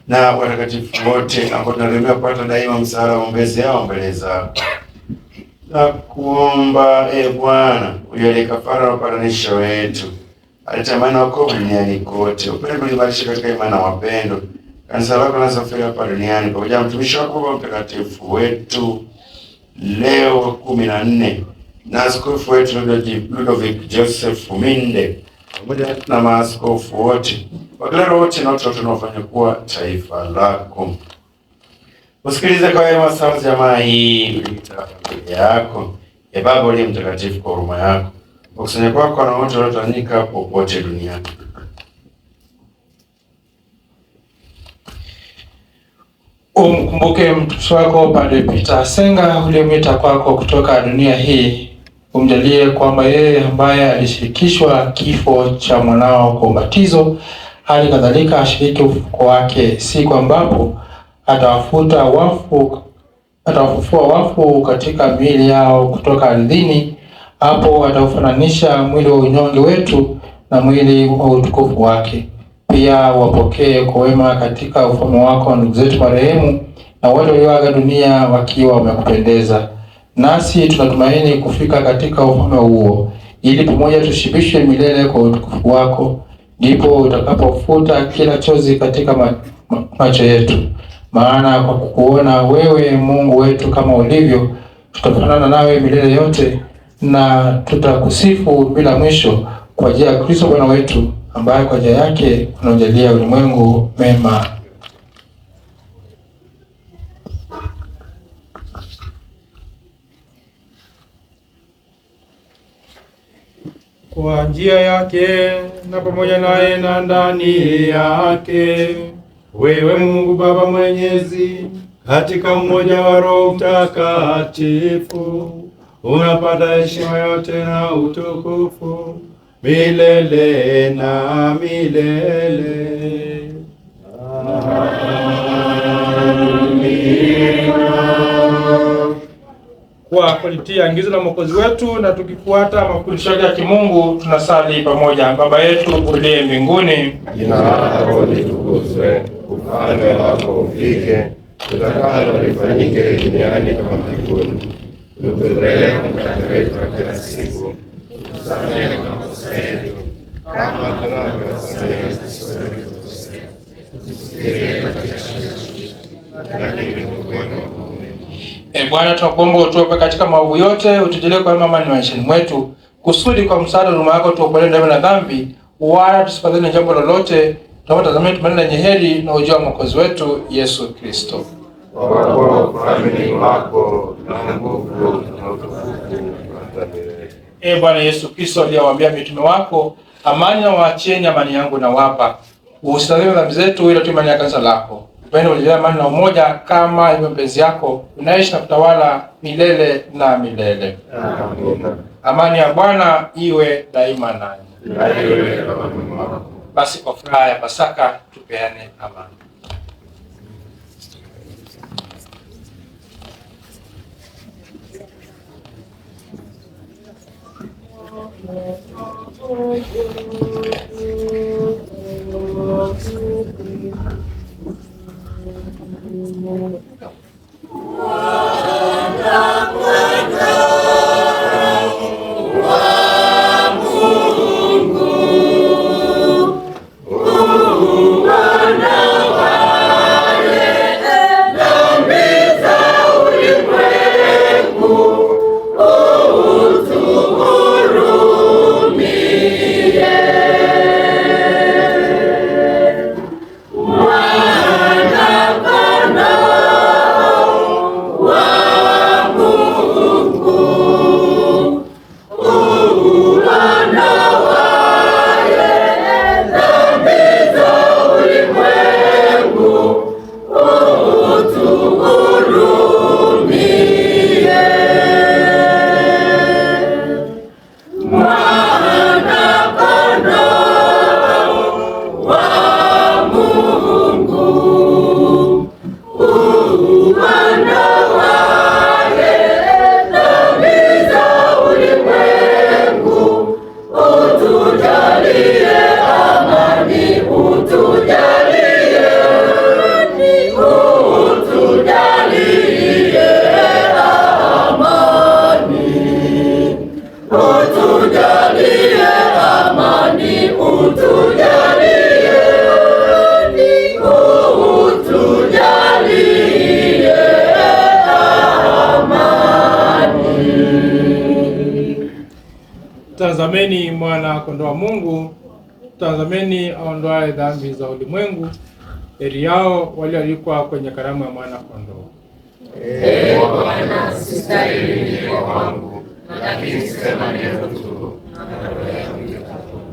na watakatifu wote ambao tunategemea kupata daima msaada wa maombezi yao mbele zako. Na kuomba Bwana, ujalie kafara na upatanisho wetu, alitamani wokovu duniani kote, upende kuliimarisha katika imani na mapendo kanisa lako linalosafiri hapa duniani, pamoja na mtumishi wako Baba Mtakatifu wetu Leo wa 14 na askofu wetu Ludovic Joseph Minde, pamoja na maaskofu wote, wakilaro wote na watu wanaofanya kuwa taifa lako. Usikilize kwa wema sala jamaa hii ulitaka familia yako, Baba uliye mtakatifu, kwa huruma yako, wakusanya kwako na wote waliotawanyika popote duniani. Umkumbuke mtumishi wako Padre Peter Senga uliyemwita kwako kutoka dunia hii. Umjalie kwamba yeye ambaye alishirikishwa kifo cha mwanao kwa ubatizo, hali kadhalika ashiriki ufufuko wake siku ambapo atawafufua wafu katika miili yao kutoka ardhini. Hapo ataufananisha mwili wa unyonge wetu na mwili wa utukufu wake. Pia wapokee kwa wema katika ufalme wako ndugu zetu marehemu na wote walioaga dunia wakiwa wamekupendeza. Nasi tunatumaini kufika katika ufalme huo, ili pamoja tushibishwe milele kwa utukufu wako. Ndipo utakapofuta kila chozi katika macho yetu. Maana kwa kukuona wewe Mungu wetu kama ulivyo, tutafanana nawe milele yote, na tutakusifu bila mwisho kwa ajili ya Kristo Bwana wetu, ambaye kwa njia yake unajalia ulimwengu mema. Kwa njia yake na pamoja naye na ndani yake, wewe Mungu Baba Mwenyezi, katika umoja wa Roho Mtakatifu, unapata heshima yote na utukufu milele na milele. Kwa kulitia agizo la Mwokozi wetu na tukifuata mafundisho ya kimungu, tunasali pamoja. Baba yetu uliye mbinguni, jina lako litukuzwe, ufalme wako ufike, utakalo lifanyike duniani kama mbinguni. Utupe leo mkate wetu wa kila siku, utusamehe makosa yetu kama tunavyowasamehe sisi waliokosea, usitutie katika shida, lakini utuokoe maovu. Bwana, tunakuomba utuokoe katika maovu yote, utujalie kwa amani maishani mwetu, kusudi kwa msaada wa huruma yako tuokolewe ndani na dhambi, wala tusipatane na jambo lolote, tunapotazamia tumaini lenye heri na ujio wa Mwokozi wetu Yesu Kristo. Kwa ufalme wako na nguvu na utukufu hata milele. Bwana Yesu Kristo aliyewaambia mitume wako, amani nawaachieni, amani yangu nawapa. Usitazame dhambi zetu, ila tu imani ya kanisa lako. Upende ulijalia amani na umoja kama ilivyo mapenzi yako, unaishi na kutawala milele na milele. Amina. Amani ya Bwana iwe daima nanyi. Basi kwa furaha ya Pasaka tupeane amani. Utuhurumie. Tazameni mwana kondoo wa Mungu, tazameni aondoaye dhambi za ulimwengu. Heri yao walioalikwa kwenye karamu ya mwana kondoo. Bwana, sistahili kuwa wangu, lakini sema neno tu na roho yangu itapona.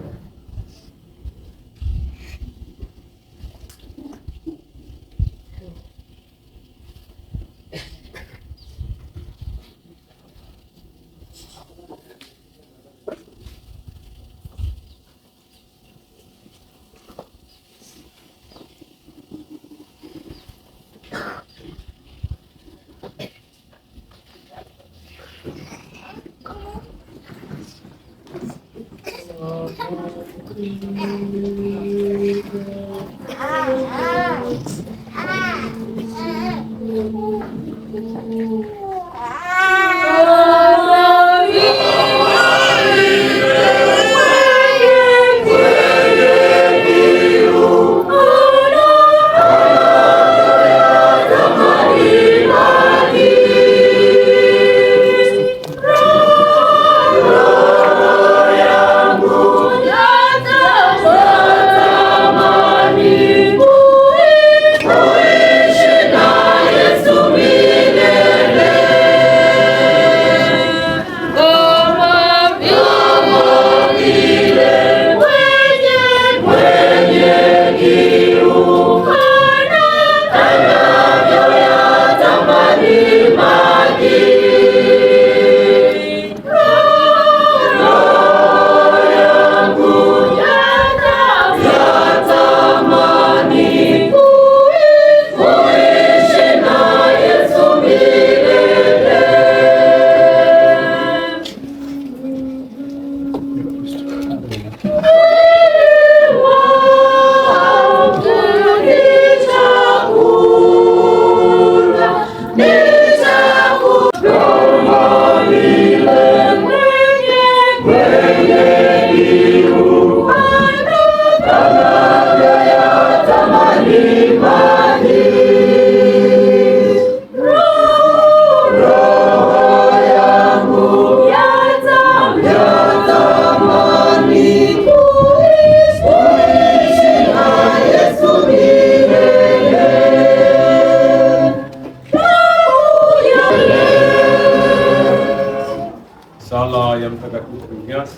Sala ya Mtakatifu Ignasi.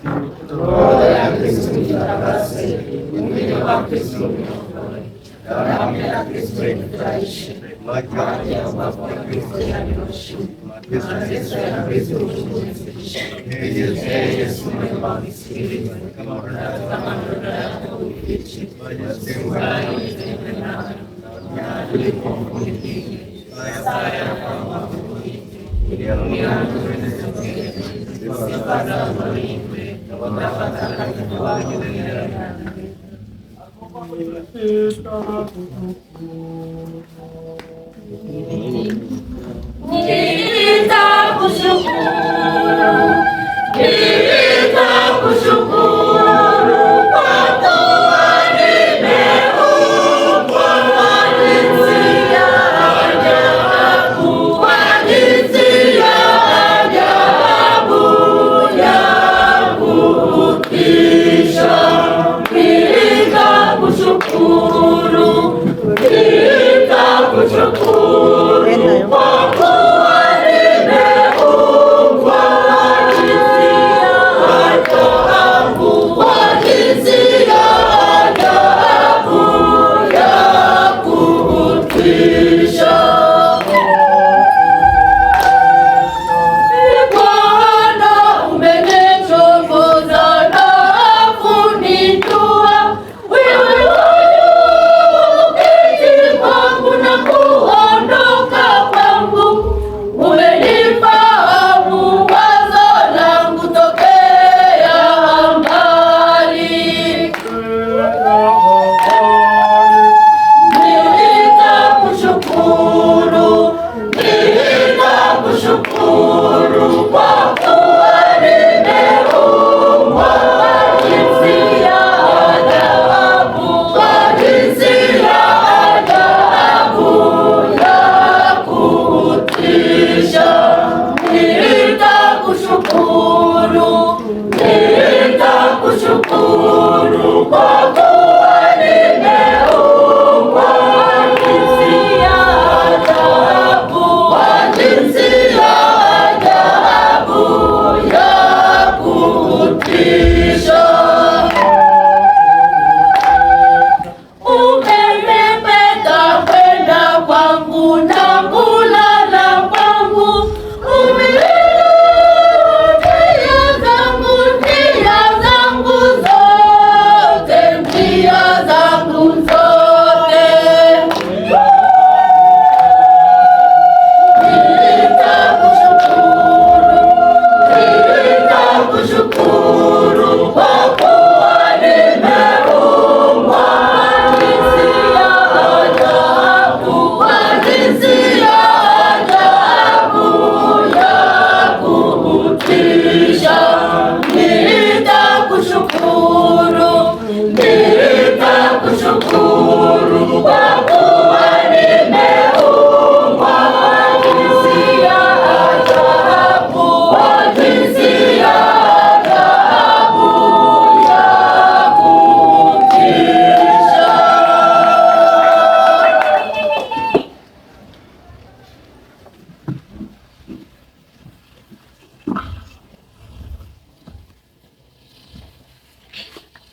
Kushukuru kwa kuwa nimeumbwa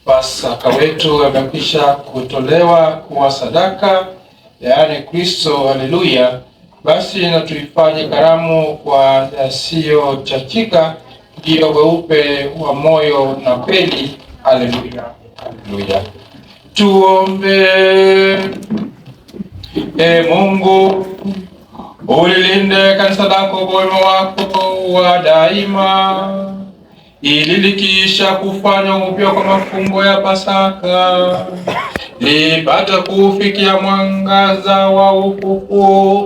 Pasaka wetu amekwisha kutolewa kuwa sadaka, yaani Kristo. Haleluya! Basi na tuifanye karamu kwa yasiyochachika, ndio weupe wa moyo na kweli. Haleluya, haleluya. Tuombe. Mungu, ulilinde kanisa lako kwa wema wako wa daima, ili likiisha kufanya upya kwa mafumbo ya Pasaka lipate kufikia mwangaza wa ufufuo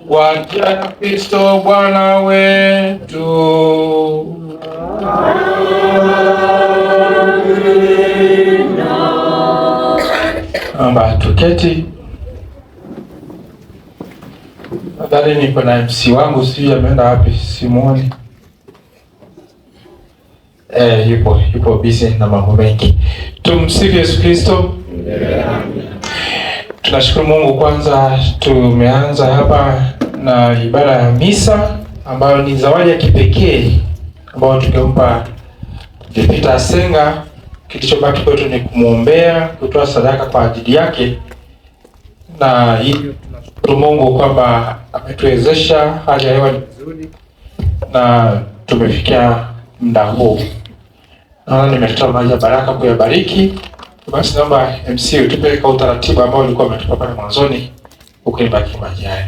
kwa njia ya Kristo Bwana wetu. Amba tuketi. Nadhani niko na MC wangu, sijui ameenda wapi, simuoni. Yupo busy na mambo mengi. Tumsifu Yesu Kristo. Tunashukuru Mungu, kwanza tumeanza hapa na ibada ya misa ambayo ni zawadi ya kipekee ambayo tukimpa Peter Asenga. Kilichobaki kwetu ni kumwombea, kutoa sadaka kwa ajili yake, na hivyo tunashukuru Mungu kwamba ametuwezesha, hali ya hewa ni nzuri na tumefikia muda huu. Naona nimeleta maji ya baraka kuyabariki. Basi naomba MC utupe kwa utaratibu ambao ulikuwa umetupa pale mwanzoni, ukibaki maji haya.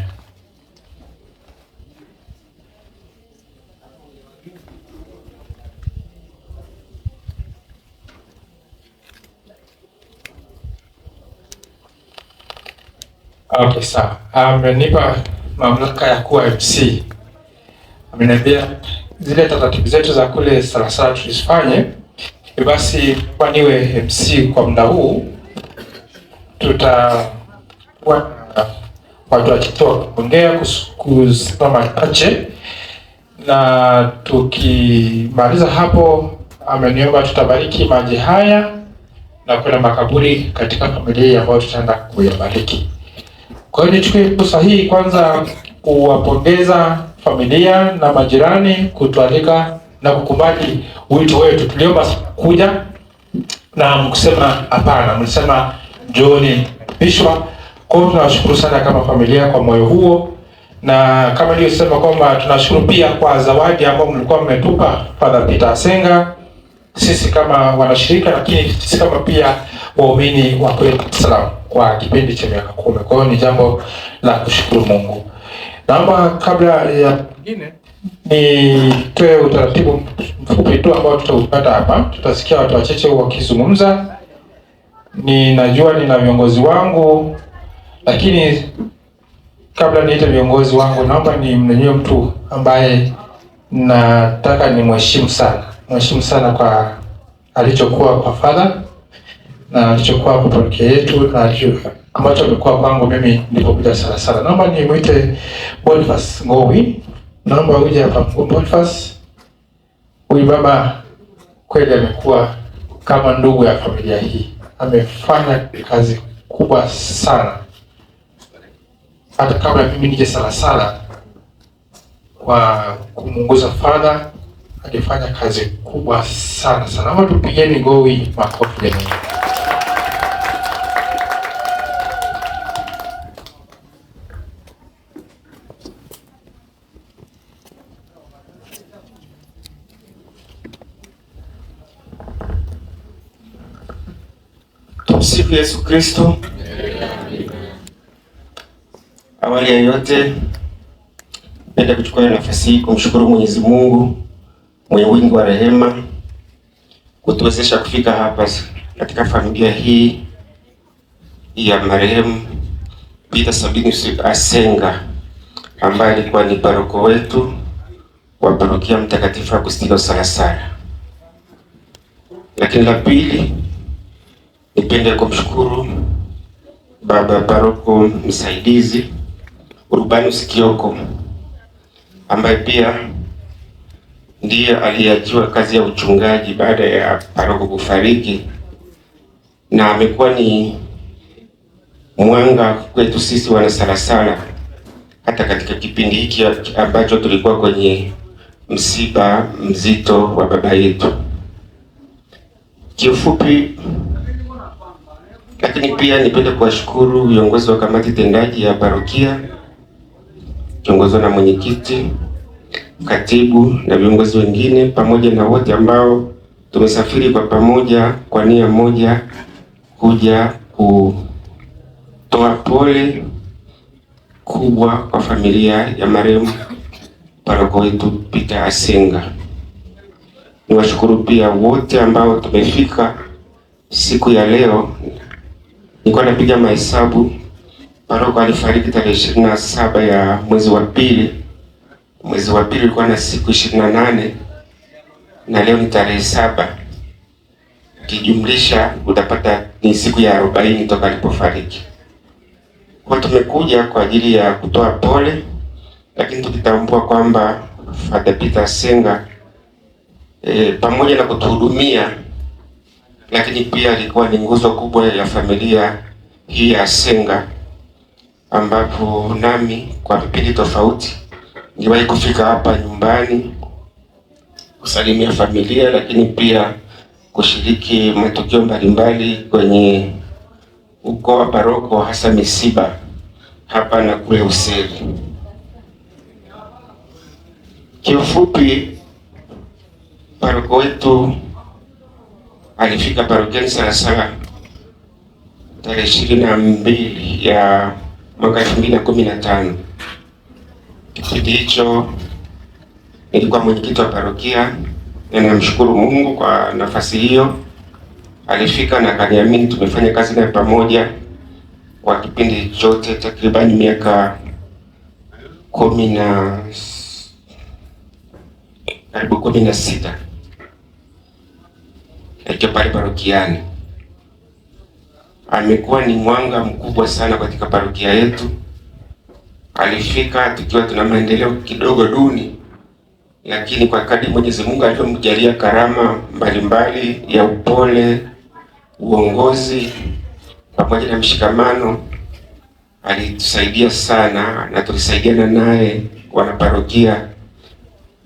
Okay, sawa. Amenipa mamlaka ya kuwa MC. Ameniambia zile taratibu zetu za kule Salasala tuzifanye. Basi kwa niwe MC kwa muda huu, tutakuwa watu wakitoa kuongea kusimama chache, na tukimaliza hapo ameniomba tutabariki maji haya na kuna makaburi katika familia ambayo tutaenda kuyabariki. Kwa hiyo nichukue fursa hii kwanza kuwapongeza familia na majirani kutualika na kukubali wito wetu. Tuliomba kuja na mkusema hapana, mlisema njooni bishwa. Kwa hiyo tunawashukuru sana kama familia kwa moyo huo, na kama nilivyosema kwamba tunashukuru pia kwa zawadi ambayo mlikuwa mmetupa Father Peter Asenga, sisi kama wanashirika, lakini sisi kama pia waumini wa kweli Salaam kwa kipindi cha miaka 10. Kwa hiyo ni jambo la kushukuru Mungu. Naomba kabla ya mwingine nitoe utaratibu mfupi tu ambao tutaupata hapa. Tutasikia watu wachache wakizungumza. Ninajua nina viongozi wangu, lakini kabla niite viongozi wangu, naomba nimnyanyue mtu ambaye nataka ni mheshimu sana kwa alichokuwa kwa Father na alichokuwa kwa parokia yetu na ambacho amekuwa kwangu mimi nilipokuja Salasala. Naomba nimuite Boniface Ngowi. Naomba uje hapa Boniface. Huyu baba kweli amekuwa kama ndugu ya familia hii. Amefanya kazi kubwa sana. Hata kabla mimi nije Salasala kwa kumuongoza Father, alifanya kazi kubwa sana. Naomba tupigeni Ngowi makofi jamani. Tumsifu Yesu Kristo. Awali ya yote, napenda kuchukua nafasi hii kumshukuru Mwenyezi Mungu mwenye wingi wa rehema kutuwezesha kufika hapa katika familia hii ya marehemu Peter Sabinus Asenga ambaye alikuwa ni paroko wetu wa parokia Mtakatifu Agustino Salasala. Lakini la pili, nipende kumshukuru baba paroko msaidizi Urbanus Kioko ambaye pia ndiye aliachiwa kazi ya uchungaji baada ya paroko kufariki, na amekuwa ni mwanga kwetu sisi wana Salasala hata katika kipindi hiki ambacho tulikuwa kwenye msiba mzito wa baba yetu. Kiufupi, lakini pia nipende kuwashukuru viongozi wa kamati tendaji ya parokia kiongozwa na mwenyekiti, katibu na viongozi wengine pamoja na wote ambao tumesafiri kwa pamoja kwa nia moja kuja kutoa pole kubwa kwa familia ya marehemu paroko wetu Peter Asenga. Niwashukuru pia wote ambao tumefika siku ya leo. Nilikuwa napiga mahesabu, paroko alifariki tarehe 27 ya mwezi wa pili. Mwezi wa pili ulikuwa na siku 28 na leo ni tarehe 7. Kijumlisha utapata ni siku ya 40 toka alipofariki. Kwa tumekuja kwa ajili ya kutoa pole, lakini tukitambua kwamba Father Peter Asenga pamoja na kutuhudumia, lakini pia alikuwa ni nguzo kubwa ya familia hii ya Asenga, ambapo nami kwa vipindi tofauti niliwahi kufika hapa nyumbani kusalimia familia, lakini pia kushiriki matukio mbalimbali kwenye ukoo wa paroko, hasa misiba hapa na kule Useri. Kiufupi, paroko wetu alifika parokiani Salasala tarehe 22 ya mwaka 2015. Kipindi hicho nilikuwa mwenyekiti wa parokia na namshukuru Mungu kwa nafasi hiyo. Alifika na kaniamini, tumefanya kazi naye pamoja kwa kipindi chote takriban miaka 16 akiwa pale parokiani. Amekuwa ni mwanga mkubwa sana katika parokia yetu. Alifika tukiwa tuna maendeleo kidogo duni, lakini kwa kadri Mwenyezi Mungu alivyomjalia karama mbalimbali ya upole, uongozi pamoja na mshikamano, alitusaidia sana na tulisaidiana naye wana parokia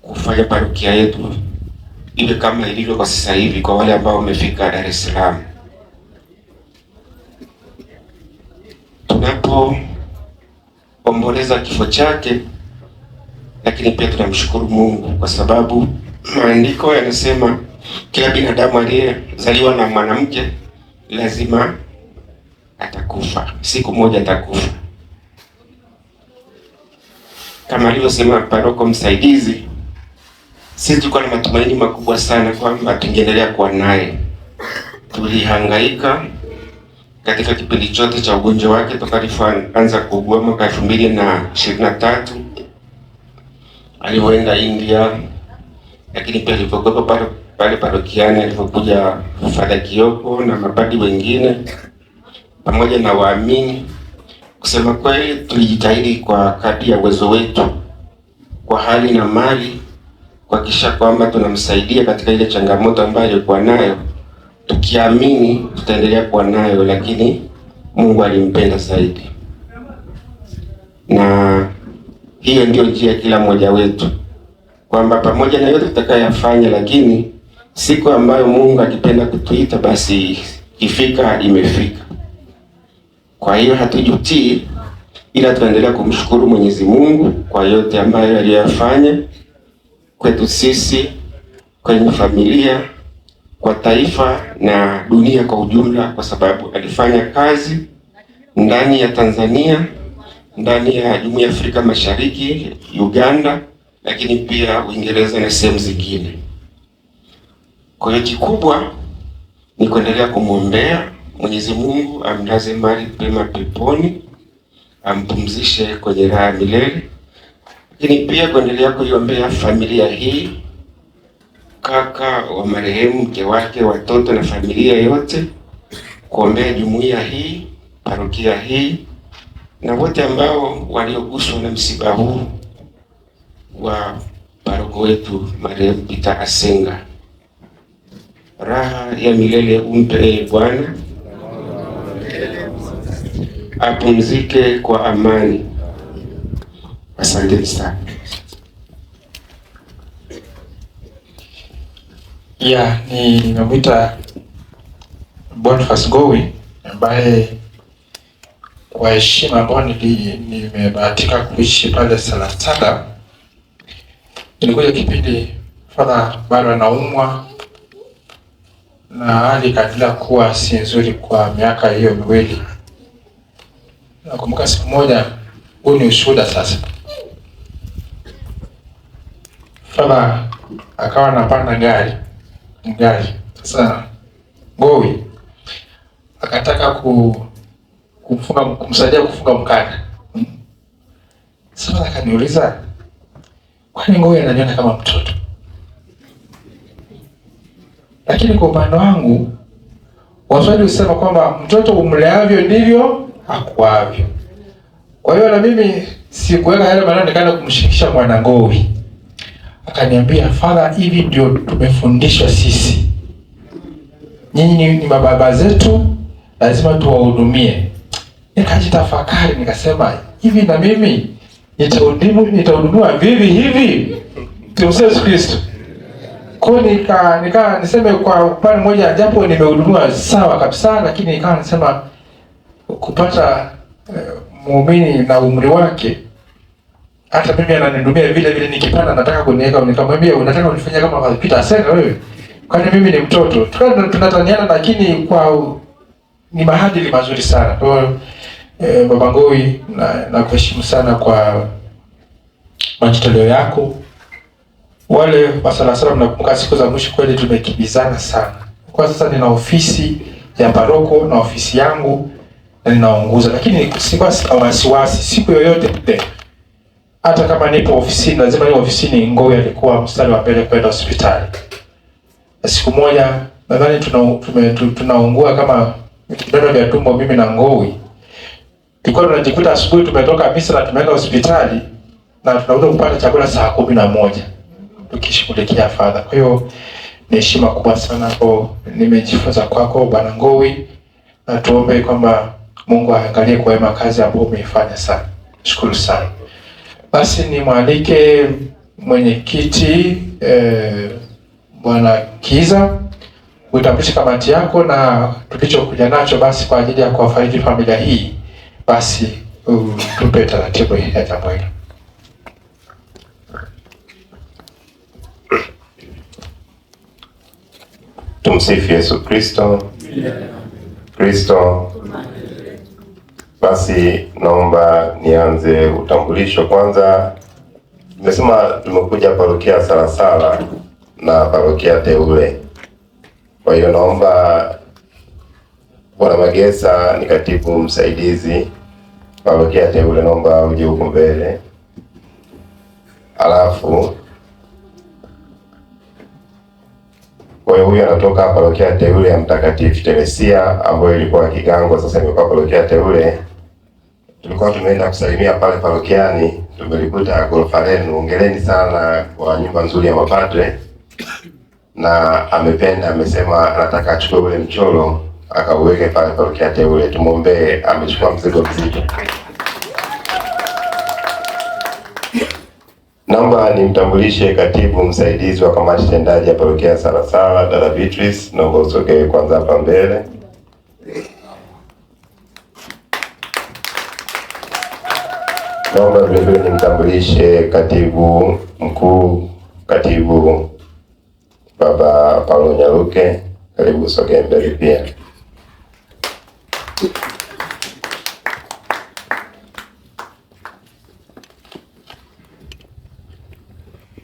kufanya parokia yetu iwe kama ilivyo kwa sasa hivi kwa wale ambao wamefika Dar es Salaam. Tunapoomboleza kifo chake, lakini pia tunamshukuru Mungu kwa sababu maandiko yanasema kila binadamu aliyezaliwa na mwanamke lazima atakufa, siku moja atakufa. Kama alivyosema paroko msaidizi, sisi tulikuwa na matumaini makubwa sana kwamba tungeendelea kuwa naye. Tulihangaika katika kipindi chote cha ugonjwa wake toka alipoanza kuugua mwaka 2023 alipoenda India, lakini pia alipokuwa pale parokiani, alipokuja Father Kioko na mapadi wengine pamoja na waamini. Kusema kweli, tulijitahidi kwa kadri ya uwezo wetu kwa hali na mali kuhakikisha kwamba tunamsaidia katika ile changamoto ambayo alikuwa nayo, tukiamini tutaendelea kuwa nayo, lakini Mungu alimpenda zaidi. Na hiyo ndio njia kila mmoja wetu, kwamba pamoja na yote tutakayofanya, lakini siku ambayo Mungu akipenda kutuita, basi ifika, imefika. Kwa hiyo hatujutii, ila tunaendelea kumshukuru Mwenyezi Mungu kwa yote ambayo aliyofanya kwetu sisi, kwenye familia, kwa taifa na dunia kwa ujumla, kwa sababu alifanya kazi ndani ya Tanzania, ndani ya Jumuiya ya Afrika Mashariki, Uganda, lakini pia Uingereza na sehemu zingine. Kwa hiyo kikubwa ni kuendelea kumwombea Mwenyezi Mungu amlaze mahali pema peponi, ampumzishe kwenye raha milele, lakini pia kuendelea kuiombea familia hii, kaka wa marehemu, mke wake, watoto na familia yote, kuombea jumuiya hii, parokia hii na wote ambao walioguswa na msiba huu wa paroko wetu marehemu Peter Asenga. Raha ya milele umpe Bwana, apumzike kwa amani. Asante sana. Nimemwita Boniface Ngowi ambaye kwa heshima ambayo nimebahatika kuishi pale Salasala, ilikuja kipindi Father bado anaumwa na hali ikaendelea kuwa si nzuri kwa miaka hiyo miwili. Nakumbuka siku moja, huu ni ushuhuda sasa, Father akawa anapanda gari. Sasa Ngowi akataka kumsaidia kufunga mkanda. Sasa akaniuliza, kwani Ngowi ananiona kama mtoto? Lakini kwa upande wangu, Waswahili husema kwamba mtoto umleavyo ndivyo akuavyo. Kwa hiyo na mimi sikuweka yale maneno nikaenda kumshirikisha mwana Ngowi. Akaniambia, Father, hivi ndio tumefundishwa sisi. Nyinyi ni mababa zetu, lazima tuwahudumie. Nikajitafakari nikasema, hivi na mimi nitahudumiwa vivi hivi? Tumsifu Yesu Kristo. Kwa niseme kwa upande mmoja, japo nimehudumiwa sawa kabisa, lakini nikawa nasema kupata muumini na umri wake, hata mimi ananihudumia vile vile, nikipanda nataka kuniweka, nikamwambia unataka unifanyie kama Peter Asena wewe? Kwani mimi ni mtoto? Tunataniana, lakini kwa ni maadili mazuri sana. Kwa Baba Ngowi, na kuheshimu sana kwa majitoleo yako. Wale wa Salasala, mnakumbuka siku za mwisho kweli tumekimbizana sana. Kwa sasa nina ofisi ya paroko na ofisi yangu na ninaongoza, lakini sikuwa sina wasiwasi siku yoyote ile. Hata kama nipo ofisini, lazima niwe ofisini. Ngowi alikuwa mstari wa mbele kwenda hospitali. Siku moja nadhani tunaungua kama vidonda vya tumbo, mimi na Ngowi. Tulikuwa tunajikuta asubuhi tumetoka misa na tumeenda hospitali na tunarudi kupata chakula saa 11 tukishughulikia Father. Kwa hiyo ni heshima kubwa sana hapo nimejifunza kwako Bwana Ngowi, na tuombe kwamba Mungu aangalie kwa wema kazi ambayo umeifanya sana. Shukuru sana. Basi nimwalike mwenyekiti Bwana Kiza utambulishe kamati yako na tulichokuja nacho basi kwa ajili ya kuwafariji familia hii. Basi tupe taratibu ya jambo hili. Tumsifu Yesu Kristo. Kristo. Basi naomba nianze utambulisho kwanza. Nimesema tumekuja parokia Salasala na parokia teule. Kwa hiyo naomba Bwana Magesa ni katibu msaidizi parokia teule, naomba uje huko mbele. Alafu kwa hiyo huyu anatoka parokia teule ya Mtakatifu Teresia ambayo ilikuwa Kigango, sasa imekuwa parokia teule. Tulikuwa tumeenda kusalimia pale parokiani, tumelikuta ghorofa lenu. Hongereni sana kwa nyumba nzuri ya mapadre. Na amependa, amesema anataka achukue ule mchoro akauweke pale parokia teule. Tumwombee, amechukua mzigo mzito. Naomba nimtambulishe katibu msaidizi wa kamati tendaji ya parokia Salasala, dada Beatrice. Naomba usogee kwanza hapa mbele. Naomba vile vile nimtambulishe katibu mkuu, katibu Baba Paulo Nyaruke. Karibu usogee mbele pia.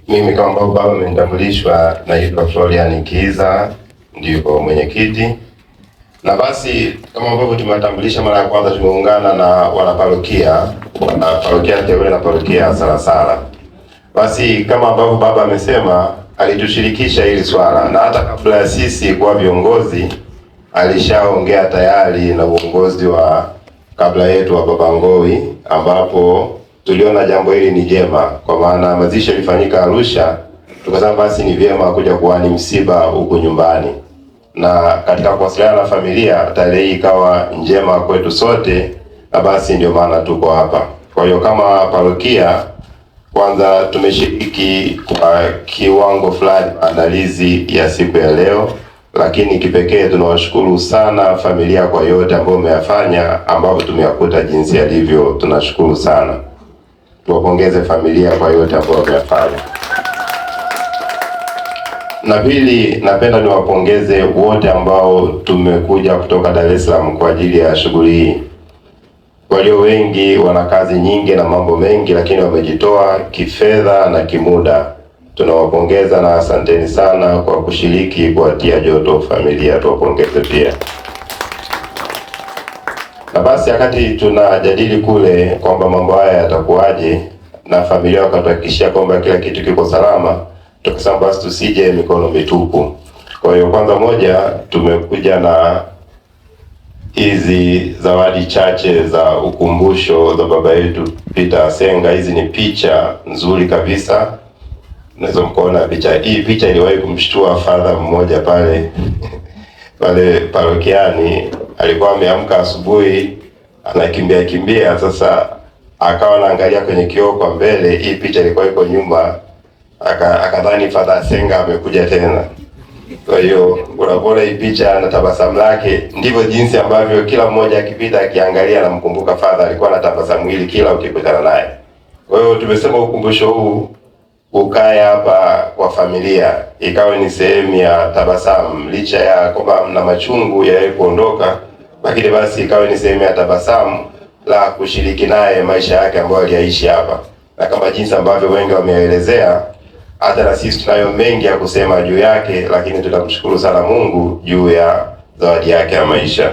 Mimi kama ambavyo baba amenitambulishwa, naitwa Florian Kiza, ndio mwenyekiti. Na basi kama ambavyo tumewatambulisha mara ya kwanza, tumeungana na wanaparokia teule na parokia Salasala. Basi kama ambavyo baba amesema, alitushirikisha hili swala, na hata kabla ya sisi kuwa viongozi alishaongea tayari na uongozi wa kabla yetu wa Baba Ngowi, ambapo tuliona jambo hili ni jema, kwa maana mazishi yalifanyika Arusha, tukasema basi ni vyema kuja kuani msiba huko nyumbani. Na katika kuwasiliana na familia, tarehe hii ikawa njema kwetu sote, na basi ndio maana tuko hapa. Kwa hiyo kama parokia, kwanza tumeshiriki kwa kiwango fulani maandalizi ya siku ya leo, lakini kipekee tunawashukuru sana familia kwa yote ambayo umeyafanya, ambayo tumeyakuta jinsi yalivyo. Tunashukuru sana, tuwapongeze familia kwa yote ambayo wameyafanya. Na pili, napenda niwapongeze wote ambao tumekuja kutoka Dar es Salaam kwa ajili ya shughuli hii. Walio wengi wana kazi nyingi na mambo mengi, lakini wamejitoa kifedha na kimuda. Tunawapongeza na asanteni sana kwa kushiriki kuwatia joto familia, tuwapongeze pia. Na basi wakati tunajadili kule kwamba mambo haya yatakuwaje na familia wakatuhakikishia kwamba kila kitu kiko salama, tukasema basi tusije mikono mitupu. Kwa hiyo kwanza moja, tumekuja na hizi zawadi chache za ukumbusho za baba yetu Peter Asenga. Hizi ni picha nzuri kabisa. Naweza mkaona picha hii. Picha iliwahi kumshtua father mmoja pale parokiani. Alikuwa ameamka asubuhi anakimbia, sasa akawa anaangalia kwenye kioo kwa mbele, hii picha ilikuwa iko nyuma, akadhani father Asenga amekuja tena. Kwa hiyo unaona hii picha na tabasamu lake, ndivyo jinsi ambavyo kila mmoja akipita akiangalia na mkumbuka father alikuwa na tabasamu hili kila ukikutana naye. Kwa hiyo tumesema ukumbusho huu ukae hapa kwa familia, ikawa ni sehemu ya tabasamu, licha ya kwamba mna machungu ya kuondoka, lakini basi ikawa ni sehemu ya tabasamu la kushiriki naye maisha yake ambayo aliyaishi hapa. Na kama jinsi ambavyo wengi wameelezea, hata na sisi tunayo mengi ya kusema juu yake, lakini tunamshukuru sana Mungu juu ya zawadi yake ya maisha.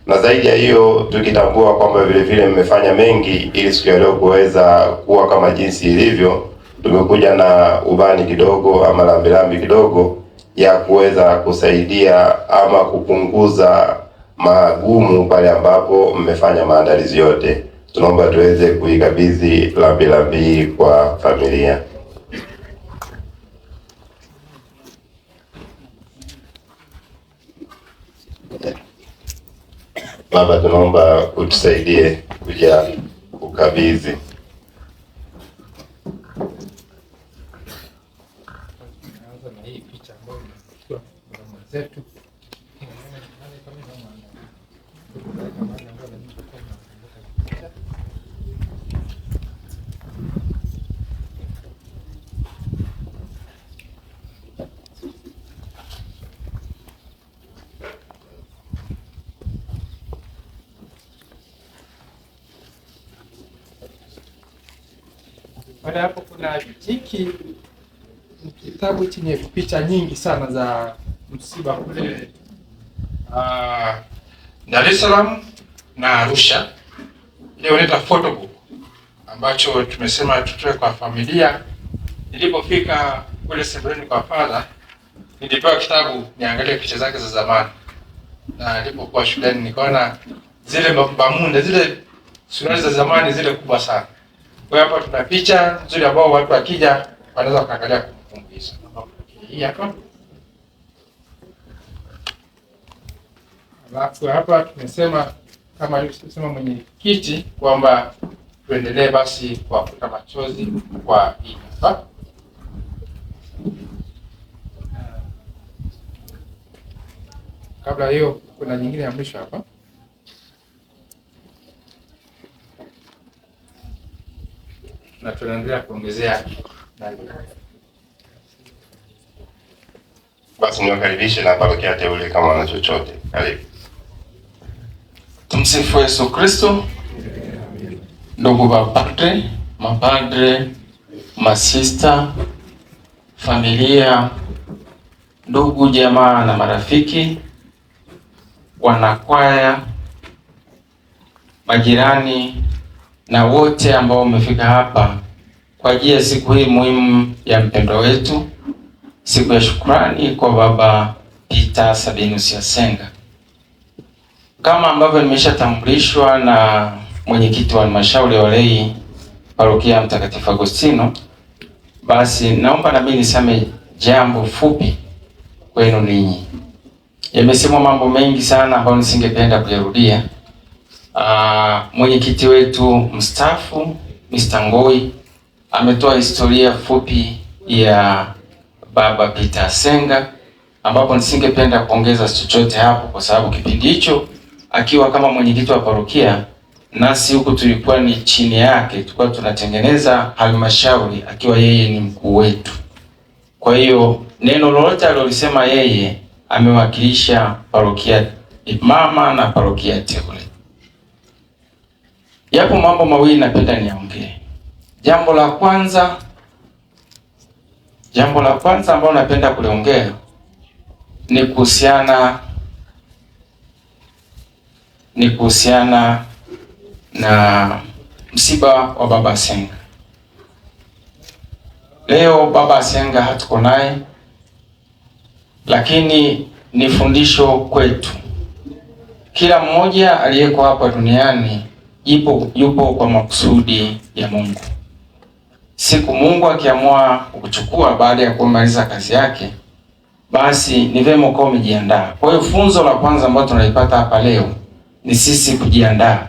Na zaidi ya hiyo, tukitambua kwamba vile vile mmefanya mengi ili siku ya leo kuweza kuwa kama jinsi ilivyo, tumekuja na ubani kidogo ama lambilambi kidogo ya kuweza kusaidia ama kupunguza magumu pale ambapo mmefanya maandalizi yote. Tunaomba tuweze kuikabidhi lambilambi kwa familia. Baba, tunaomba utusaidie kuja kukabidhi. Baada hapo kuna hiki kitabu chenye picha nyingi sana za msiba kule Dar es Salaam na Arusha. Leo nita photobook ambacho tumesema tutoe kwa familia. Nilipofika kule sebuleni kwa father, nilipewa kitabu niangalie picha zake za zamani. Na nilipokuwa shuleni nikaona zile mabamunda, zile suruali za zamani zile kubwa sana. Kwa hapa tuna picha nzuri ambao watu wakija wanaweza kuangalia kumbukumbu hizo. Hii hapa. Alafu hapa tumesema kama alivyosema mwenyekiti kwamba tuendelee basi kuwafuta machozi kwa hii hapa. Kabla hiyo kuna nyingine ya mwisho hapa. Na tunaendelea kuongezea na basi niwakaribishe na parokia teule kama wana chochote. Karibu. Tumsifu Yesu Kristo. Ndugu mapadre, masista, familia, ndugu jamaa na marafiki, wanakwaya, majirani na wote ambao wamefika hapa kwa ajili ya siku hii muhimu ya mpendwa wetu, siku ya shukrani kwa Baba Peter Sabinus Asenga. Kama ambavyo nimeshatambulishwa na mwenyekiti wa halmashauri ya walei parokia Mtakatifu Agostino, basi naomba na mimi niseme jambo fupi kwenu ninyi. Yamesemwa mambo mengi sana ambayo nisingependa kuyarudia. Mwenyekiti wetu mstaafu Mr. Ngoi ametoa historia fupi ya Baba Peter Asenga ambapo nisingependa kuongeza chochote hapo, kwa sababu kipindi hicho akiwa kama mwenyekiti wa parokia, nasi huku tulikuwa ni chini yake, tulikuwa tunatengeneza halmashauri akiwa yeye ni mkuu wetu. Kwa hiyo neno lolote alilolisema yeye amewakilisha parokia mama na parokia teule. Yapo mambo mawili napenda niongee. Jambo la kwanza ambalo napenda kuliongea ni kuhusiana na msiba wa Baba Asenga. Leo Baba Asenga hatuko naye, lakini ni fundisho kwetu. Kila mmoja aliyeko hapa duniani yupo kwa makusudi ya Mungu. Siku Mungu akiamua kukuchukua baada ya kumaliza kazi yake, basi ni vyema kwa umejiandaa. Kwa hiyo funzo la kwanza ambalo tunalipata hapa leo ni sisi kujiandaa.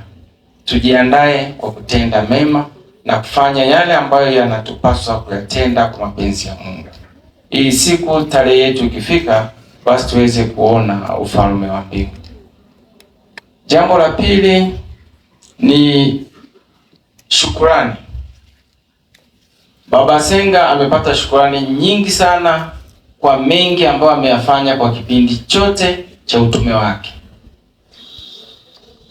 Tujiandae kwa kutenda mema na kufanya yale ambayo yanatupaswa kuyatenda kwa mapenzi ya Mungu, ili siku tarehe yetu ikifika, basi tuweze kuona ufalme wa mbingu. Jambo la pili ni shukrani. Baba Asenga amepata shukrani nyingi sana kwa mengi ambayo ameyafanya kwa kipindi chote cha utume wake.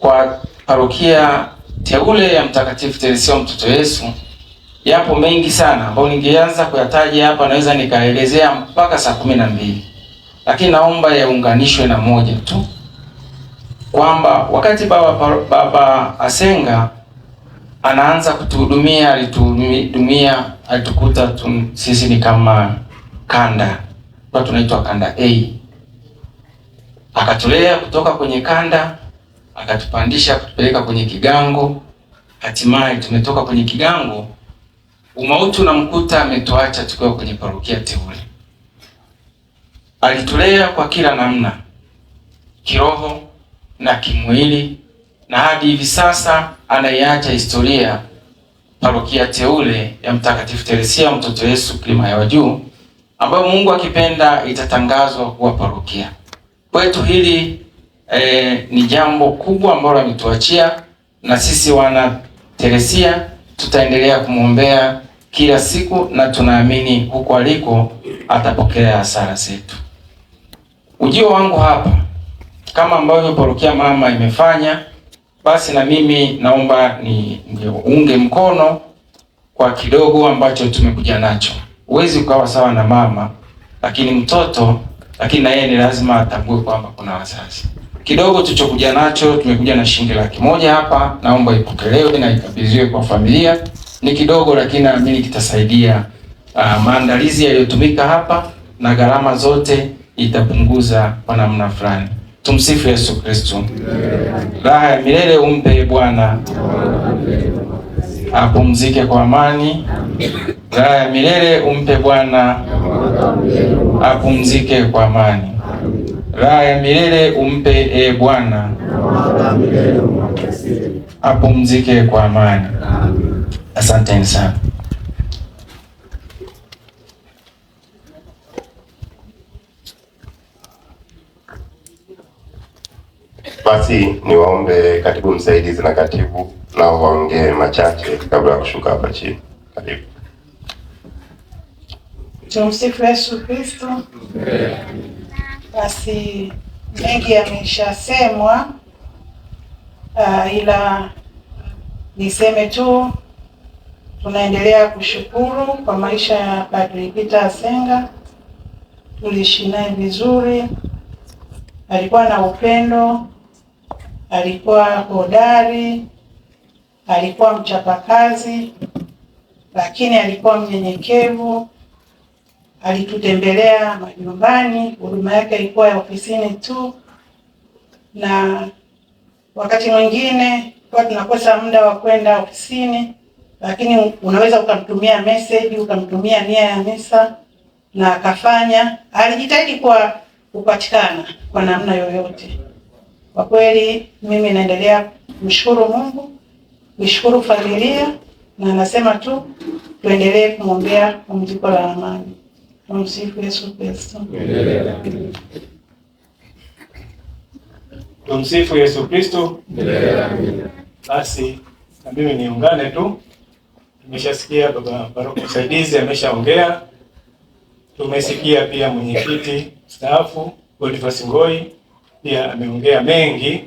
Kwa parokia teule ya Mtakatifu Teresia mtoto Yesu, yapo mengi sana ambayo ningeanza kuyataja hapa, naweza nikaelezea mpaka saa 12. Lakini naomba yaunganishwe na moja tu, kwamba wakati Baba Asenga anaanza kutuhudumia, alitukuta sisi ni kama kanda, kwa tunaitwa kanda A. Akatulea kutoka kwenye kanda, akatupandisha kutupeleka kwenye kigango. Hatimaye tumetoka kwenye kigango, umauti unamkuta ametuacha tukiwa kwenye parokia teule. Alitulea kwa kila namna, kiroho na kimwili, na hadi hivi sasa anaiacha historia parokia teule ya Mtakatifu Teresia mtoto Yesu Kilima ya Wajuu, ambayo Mungu akipenda itatangazwa kuwa parokia. Kwetu hili ni jambo kubwa ambalo ametuachia, na sisi wana Teresia tutaendelea kumwombea kila siku, na tunaamini huko aliko atapokea hasara zetu. Ujio wangu hapa kama ambavyo parokia mama imefanya, basi na mimi naomba niunge mkono kwa kidogo ambacho tumekuja nacho. Huwezi ukawa sawa na mama lakini mtoto, lakini na yeye ni lazima atambue kwamba kuna wazazi. Kidogo tulichokuja nacho, tumekuja na shilingi 100,000 hapa, naomba ipokelewe na ikabidhiwe kwa familia. Ni kidogo, lakini naamini kitasaidia maandalizi yaliyotumika hapa, na gharama zote itapunguza kwa namna fulani. Tumsifu Yesu Kristo. Raha ya milele umpe Bwana, apumzike kwa amani. Raha ya milele umpe Bwana, apumzike kwa amani. Raha ya milele umpe Bwana, apumzike kwa amani. Asanteni sana. Basi niwaombe katibu msaidizi na katibu nao waongee machache kabla ya kushuka hapa chini. Karibu. Tumsifu Yesu Kristo. Basi mengi yameshasemwa, ila niseme tu tunaendelea kushukuru kwa maisha ya Padre Peter Asenga. Tuliishi naye vizuri, alikuwa na upendo, alikuwa hodari, alikuwa mchapakazi, lakini alikuwa mnyenyekevu. Alitutembelea majumbani, huduma yake ilikuwa ya ofisini tu, na wakati mwingine kwa tunakosa muda wa kwenda ofisini, lakini unaweza ukamtumia message, ukamtumia nia ya misa na akafanya. Alijitahidi kwa kupatikana kwa namna yoyote. Kwa kweli mimi naendelea kumshukuru Mungu, nishukuru familia, na nasema tu tuendelee kumwombea pumziko la amani. Tumsifu Yesu Kristo. Tumsifu Yesu Kristo. Basi na mimi niungane tu. Tumeshasikia baba paroko msaidizi ameshaongea. Tumesikia pia mwenyekiti mstaafu Boniface Ngoi pia ameongea mengi.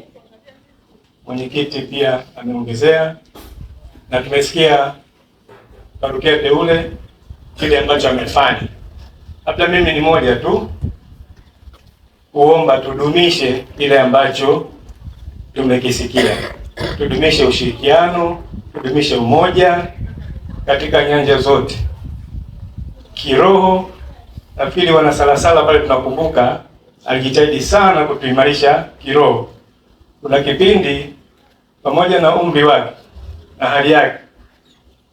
Mwenyekiti pia ameongezea, na tumesikia parokia teule kile ambacho amefanya. Labda mimi ni moja tu kuomba tudumishe kile ambacho tumekisikia. Tudumishe ushirikiano, tudumishe umoja katika nyanja zote. Kiroho, nafikiri wana Salasala pale tunakumbuka alijitahidi sana kutuimarisha kiroho. Kuna kipindi pamoja na umri wake na hali yake,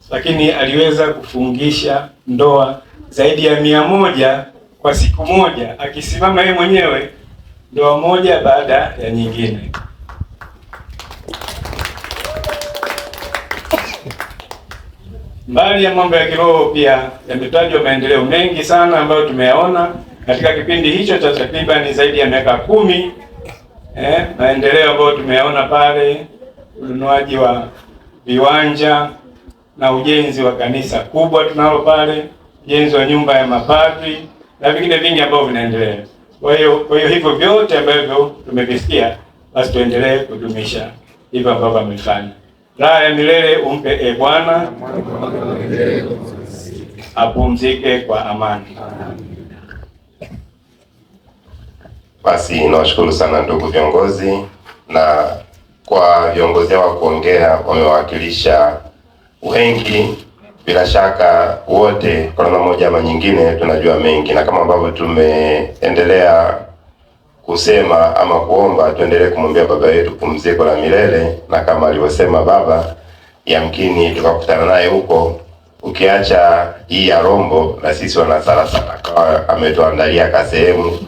lakini aliweza kufungisha ndoa zaidi ya 100 kwa siku moja, akisimama yeye mwenyewe ndoa moja baada ya nyingine. Mbali ya mambo ya kiroho pia yametajwa maendeleo mengi sana ambayo tumeyaona katika kipindi hicho cha takriban zaidi ya miaka 10. Maendeleo ambayo tumeyaona pale, ununuaji wa viwanja na ujenzi wa kanisa kubwa tunalo pale, ujenzi wa nyumba ya mapadri na vingine vingi ambavyo vinaendelea. Kwa hiyo hivyo vyote ambavyo tumevisikia, basi tuendelee kudumisha hivyo ambavyo amefanya. Raha ya milele umpe Bwana, apumzike kwa amani. Basi nawashukuru sana ndugu viongozi, na kwa viongozi hao kuongea wamewakilisha wengi. Bila shaka wote kwa namna moja ama nyingine tunajua mengi, na kama ambavyo tumeendelea kusema ama kuomba, tuendelee kumwombea baba yetu pumziko la milele, na kama alivyosema baba, yamkini tukakutana naye huko, ukiacha hii ya Rombo, na sisi wana Salasala kwa ametuandalia kasehemu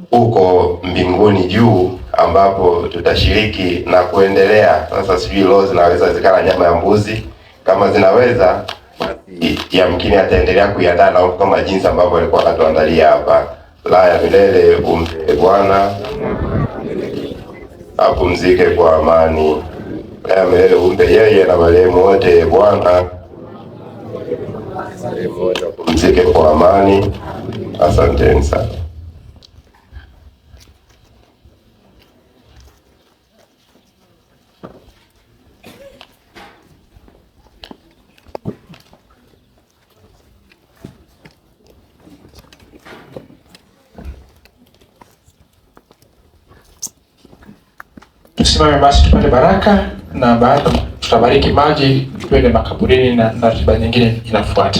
huko mbinguni juu ambapo tutashiriki na kuendelea. Sasa sijui leo zinaweza zikala nyama ya mbuzi, kama zinaweza basi yamkini ataendelea kuiandaa na kama jinsi ambavyo alikuwa anatuandalia hapa. Raha ya milele umpe Bwana, apumzike kwa amani. Raha ya milele umpe yeye na marehemu wote Bwana, apumzike kwa amani. Asanteni sana. Tusimame basi tupate baraka, na baada tutabariki maji twende makaburini na ratiba nyingine inafuata.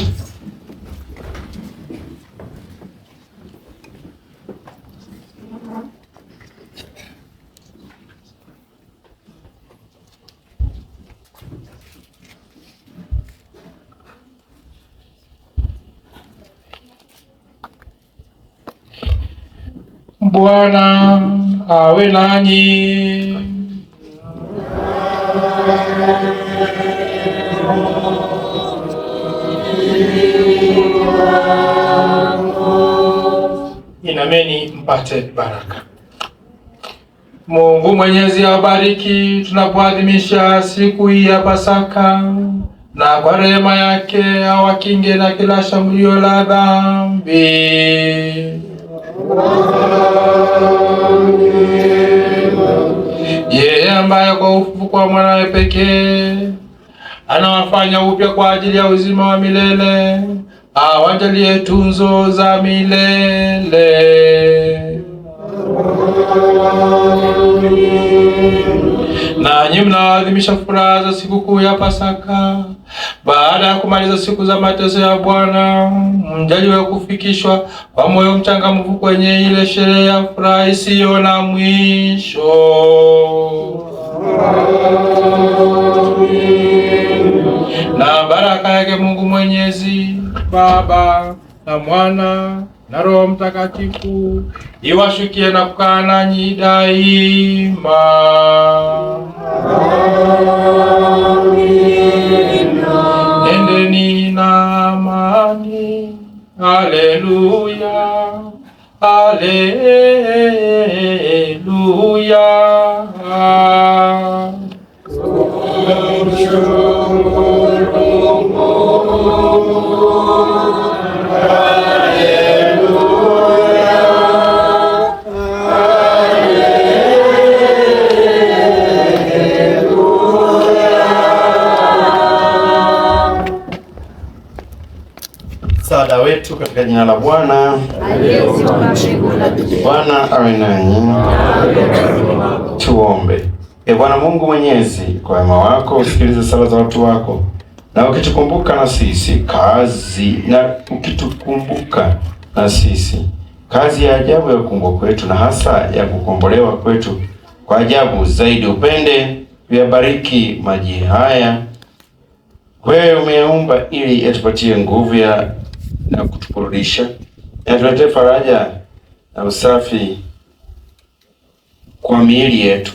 Bwana awe nanyi. Inameni mpate baraka. Mungu Mwenyezi awabariki tunapoadhimisha siku hii ya Pasaka, na kwa rehema yake awakinge na kila shambulio la dhambi. Yeye ambaye kwa ufufuko wa mwanawe pekee anawafanya upya kwa ajili ya uzima wa milele, awajalie tunzo za milele. Nanyi mnaadhimisha furaha za sikukuu ya Pasaka, baada ya kumaliza siku za mateso ya Bwana, mjaliwe kufikishwa kwa moyo mchangamfu kwenye ile sherehe ya furaha isiyo na mwisho. Na baraka yake Mungu Mwenyezi, Baba na Mwana na Roho Mtakatifu iwashukie na kukaa nanyi daima. Endeni na amani. Haleluya, haleluya. Msaada wetu katika jina la Bwana. Bwana awe nanyi. Tuombe. Bwana Mungu Mwenyezi, kwa wema wako usikilize sala za watu wako, na ukitukumbuka na sisi kazi ya ajabu ya kuumbwa kwetu na hasa ya kukombolewa kwetu kwa ajabu zaidi, upende kuyabariki maji haya wewe umeyaumba ili yatupatie nguvu na kutuburudisha, yatuletee faraja na usafi kwa miili yetu.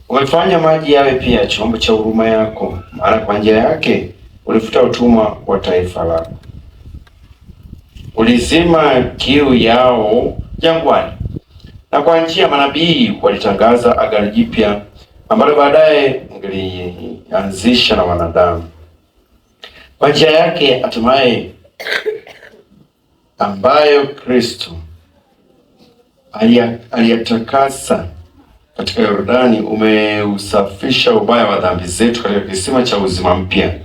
Umefanya maji yawe pia chombo cha huruma yako, maana kwa njia yake ulifuta utumwa wa taifa lako. Ulizima kiu yao jangwani, na kwa njia manabii walitangaza agano jipya ambalo baadaye ungelianzisha na wanadamu. Kwa njia yake hatimaye ambayo Kristo aliyatakasa katika Yordani, umeusafisha ubaya wa dhambi zetu katika kisima cha uzima mpya.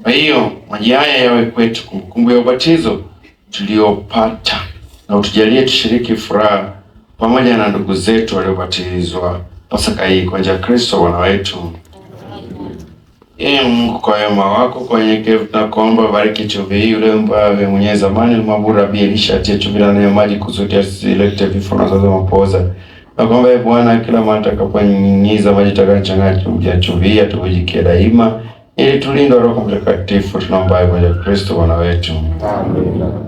Kwa hiyo maji haya yawe kwetu kumbukumbu ya ubatizo tuliopata, na utujalie tushiriki furaha pamoja na ndugu zetu waliobatizwa Pasaka hii kwa njia ya Kristo Bwana wetu. Mungu kwa wema wako kwa unyenyekevu tunakuomba, bariki chumvi hii uliompa mwenye zamani Mabura Bi Elisha atie chumvi na maji kusudi asilete vifo na sasa mapoza. Nakuomba Bwana, kila mara atakaponyunyiza maji takachanganya chumvi atujikie daima, ili tulindwe Roho Mtakatifu. Tunaomba kwa njia ya Kristo Bwana wetu. Amen.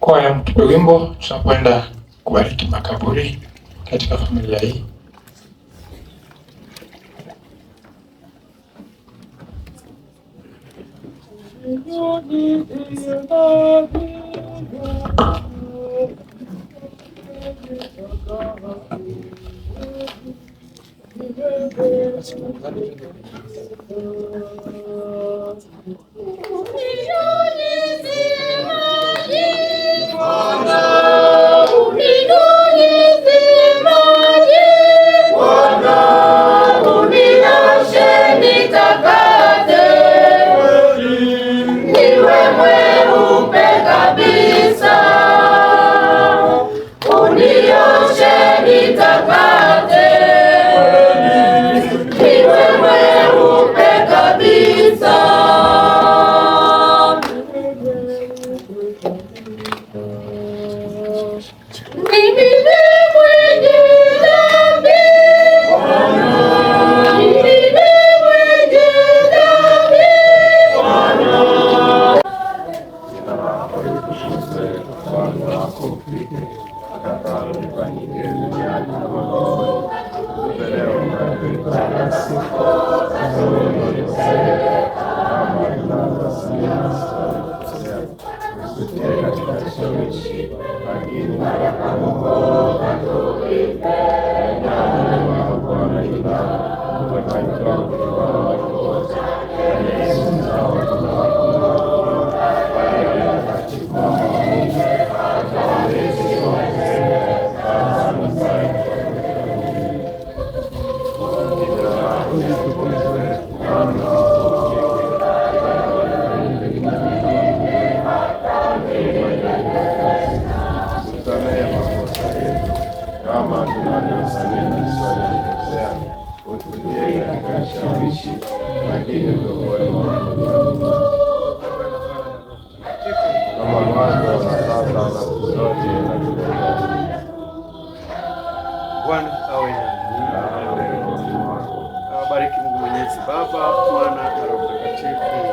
Kwaya mtupe wimbo, tunakwenda kubariki makaburi katika familia hii. Bwana awe nanyi. Awabariki Mungu Mwenyezi, Baba, Mwana na Roho Mtakatifu.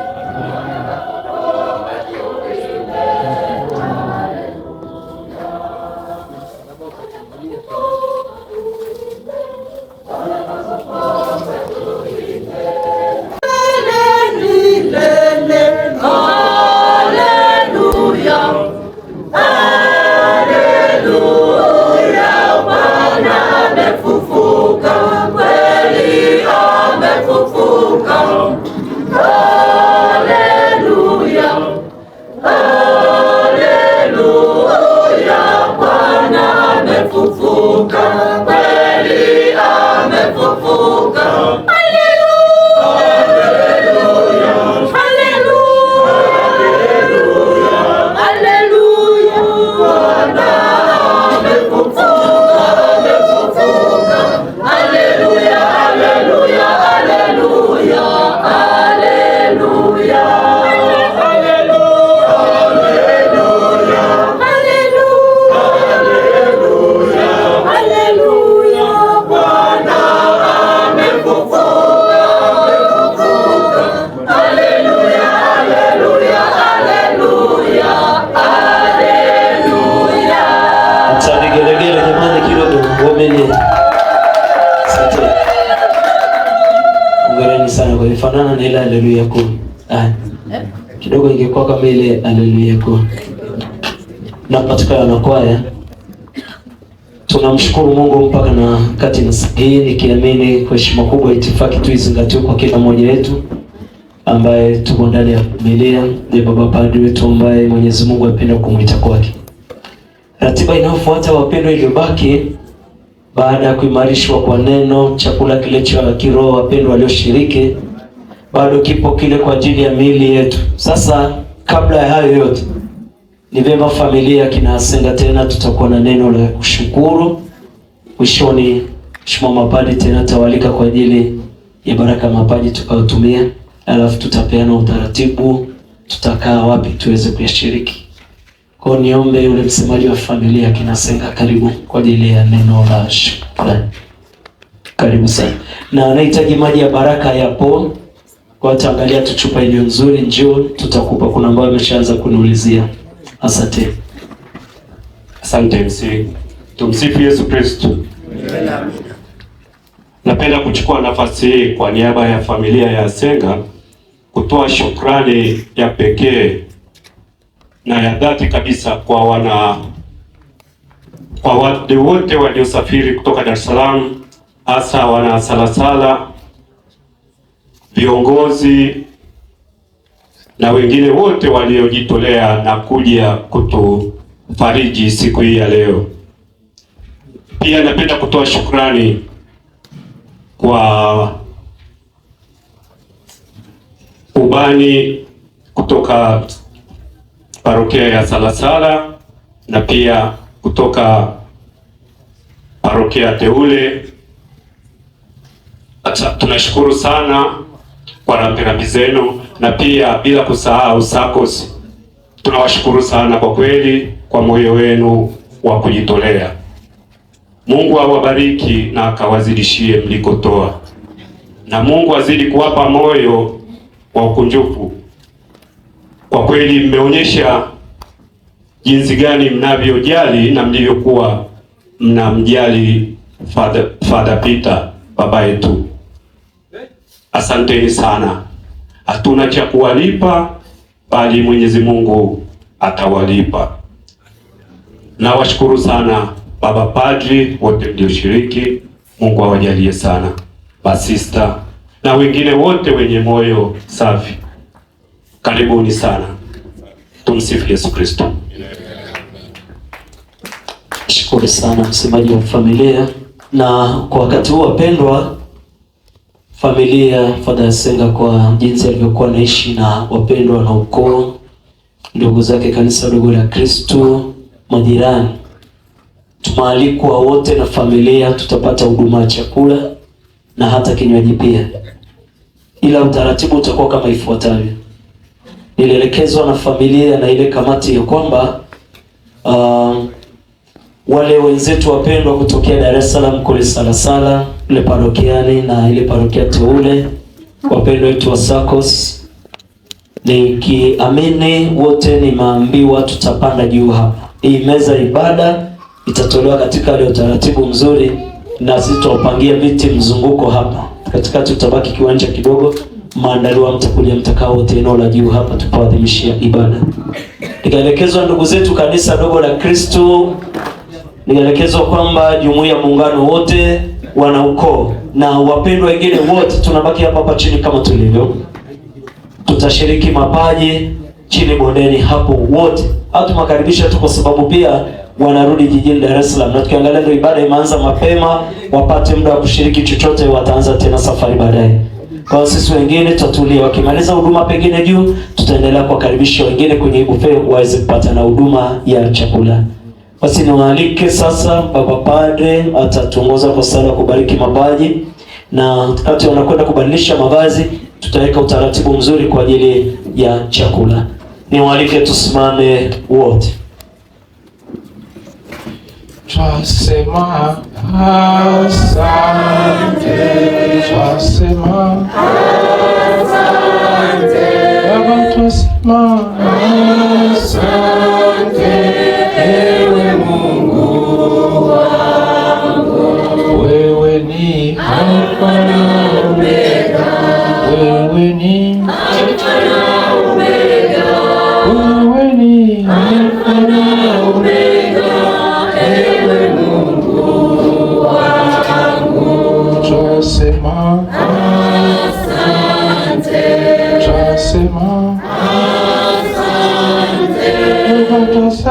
Waumini. Asante. Hongereni sana kwa ifanana na ile haleluya kuu. Kidogo ingekuwa kama ile haleluya kuu. Na patikana na kwaya. Tunamshukuru Mungu mpaka na kati na hii, nikiamini kwa heshima kubwa itifaki tu izingatiwe kwa kila mmoja wetu ambaye tuko ndani ya familia ya baba padri wetu ambaye Mwenyezi Mungu apenda kumuita kwake. Ratiba inayofuata wapendwa, iliyobaki baada ya kuimarishwa kwa neno, chakula kile cha kiroho, wapendwa walioshiriki, bado kipo kile kwa ajili ya miili yetu. Sasa kabla ya hayo yote, ni vyema familia kina Asenga tena tutakuwa na neno la kushukuru. Mwishoni Mheshimiwa Mapadri tena tawalika kwa ajili ya baraka mapaji tukayotumia, alafu tutapeana utaratibu tutakaa wapi tuweze kuyashiriki. Kwa niombe yule msemaji wa familia kina Asenga, karibu kwa ajili ya neno la shukrani. Karibu sana. Na anahitaji maji ya baraka yapo. Kwa taangalia tu chupa iliyo nzuri, njoo tutakupa. Kuna ambao wameshaanza kuniulizia. Asante. Asante MC. Tumsifu Yesu Kristo. Napenda kuchukua nafasi hii kwa niaba ya familia ya Asenga kutoa shukrani ya pekee na ya dhati kabisa kwa wale wote waliosafiri kutoka Dar es Salaam, hasa wana Salasala, viongozi na wengine wote waliojitolea na kuja kutufariji siku hii ya leo. Pia napenda kutoa shukrani kwa ubani kutoka parokia ya Salasala na pia kutoka parokia Teule. Tunashukuru sana kwa rambirambi zenu, na pia bila kusahau SACCOS. Tunawashukuru sana kwa kweli kwa moyo wenu wa kujitolea. Mungu awabariki na akawazidishie mlikotoa, na Mungu azidi kuwapa moyo wa ukunjufu. Kwa kweli mmeonyesha jinsi gani mnavyojali na mlivyokuwa mnamjali Father Peter baba yetu. Asanteni sana. Hatuna cha kuwalipa, bali Mwenyezi Mungu atawalipa. Na washukuru sana baba padri wote mlioshiriki. Mungu awajalie sana. Masista na wengine wote wenye moyo safi, karibuni sana. Tumsifu Yesu Kristo. Shukuru sana msemaji wa familia. Na kwa wakati huu wapendwa, familia Father Asenga kwa jinsi alivyokuwa naishi na wapendwa na ukoo, ndugu zake, kanisa dogo la Kristo, majirani, tumaalikwa wote na familia, tutapata huduma ya chakula na hata kinywaji pia. Ila utaratibu utakuwa kama ifuatavyo. Nilielekezwa na familia na ile kamati ya kwamba wale wenzetu wapendwa kutokea Dar es Salaam kule Salasala, ile parokiani na ile parokia Teule, wapendwa wetu wa SACCOS, nikiamini wote nimeambiwa tutapanda juu hapa. Hii meza ibada itatolewa katika ile utaratibu mzuri, na sitaupangia viti mzunguko hapa. Katikati tutabaki kiwanja kidogo, maandaliwa mtakuja mtakao wote eneo la juu hapa tupaadhimishia ibada. Nikaelekezwa ndugu zetu kanisa dogo la Kristo, nikaelekezwa kwamba jumuiya muungano wote wana ukoo na wapendwa wengine wote tunabaki hapa chini kama tulivyo. Tutashiriki mapaji chini bondeni hapo wote. Hatumakaribisha tu kwa sababu pia wanarudi jijini Dar es Salaam, na tukiangalia ndio ibada imeanza mapema, wapate muda wa kushiriki chochote, wataanza tena safari baadaye. Kwa sisi wengine tutatulia, wakimaliza huduma pengine juu, tutaendelea kuwakaribisha wengine kwenye buffet waweze kupata na huduma ya chakula. Basi niwaalike sasa, baba padre atatuongoza kwa sala kubariki mapaji, na wakati wanakwenda kubadilisha mavazi tutaweka utaratibu mzuri kwa ajili ya chakula. Niwaalike tusimame wote. Twasema asante, twasema asante, Baba twasema asante, ewe Mungu wangu.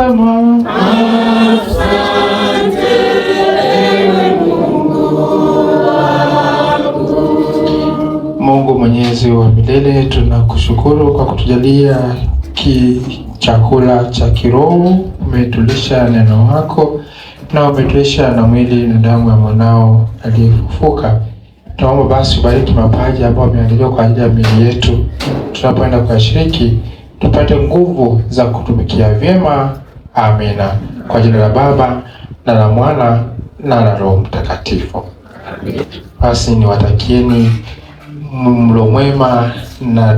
twasema asante ewe Mungu wangu. Mungu Mwenyezi wa milele, tunakushukuru kwa kutujalia chakula cha kiroho. Umetulisha neno lako na umetulisha na mwili na damu ya mwanao aliyefufuka. Tunaomba basi ubariki mapaji ambayo yameandaliwa kwa ajili ya miili yetu, tunapoenda kuyashiriki tupate nguvu za kutumikia vyema. Amina. Kwa jina la Baba na la Mwana na la Roho Mtakatifu. Basi niwatakieni mlo mwema na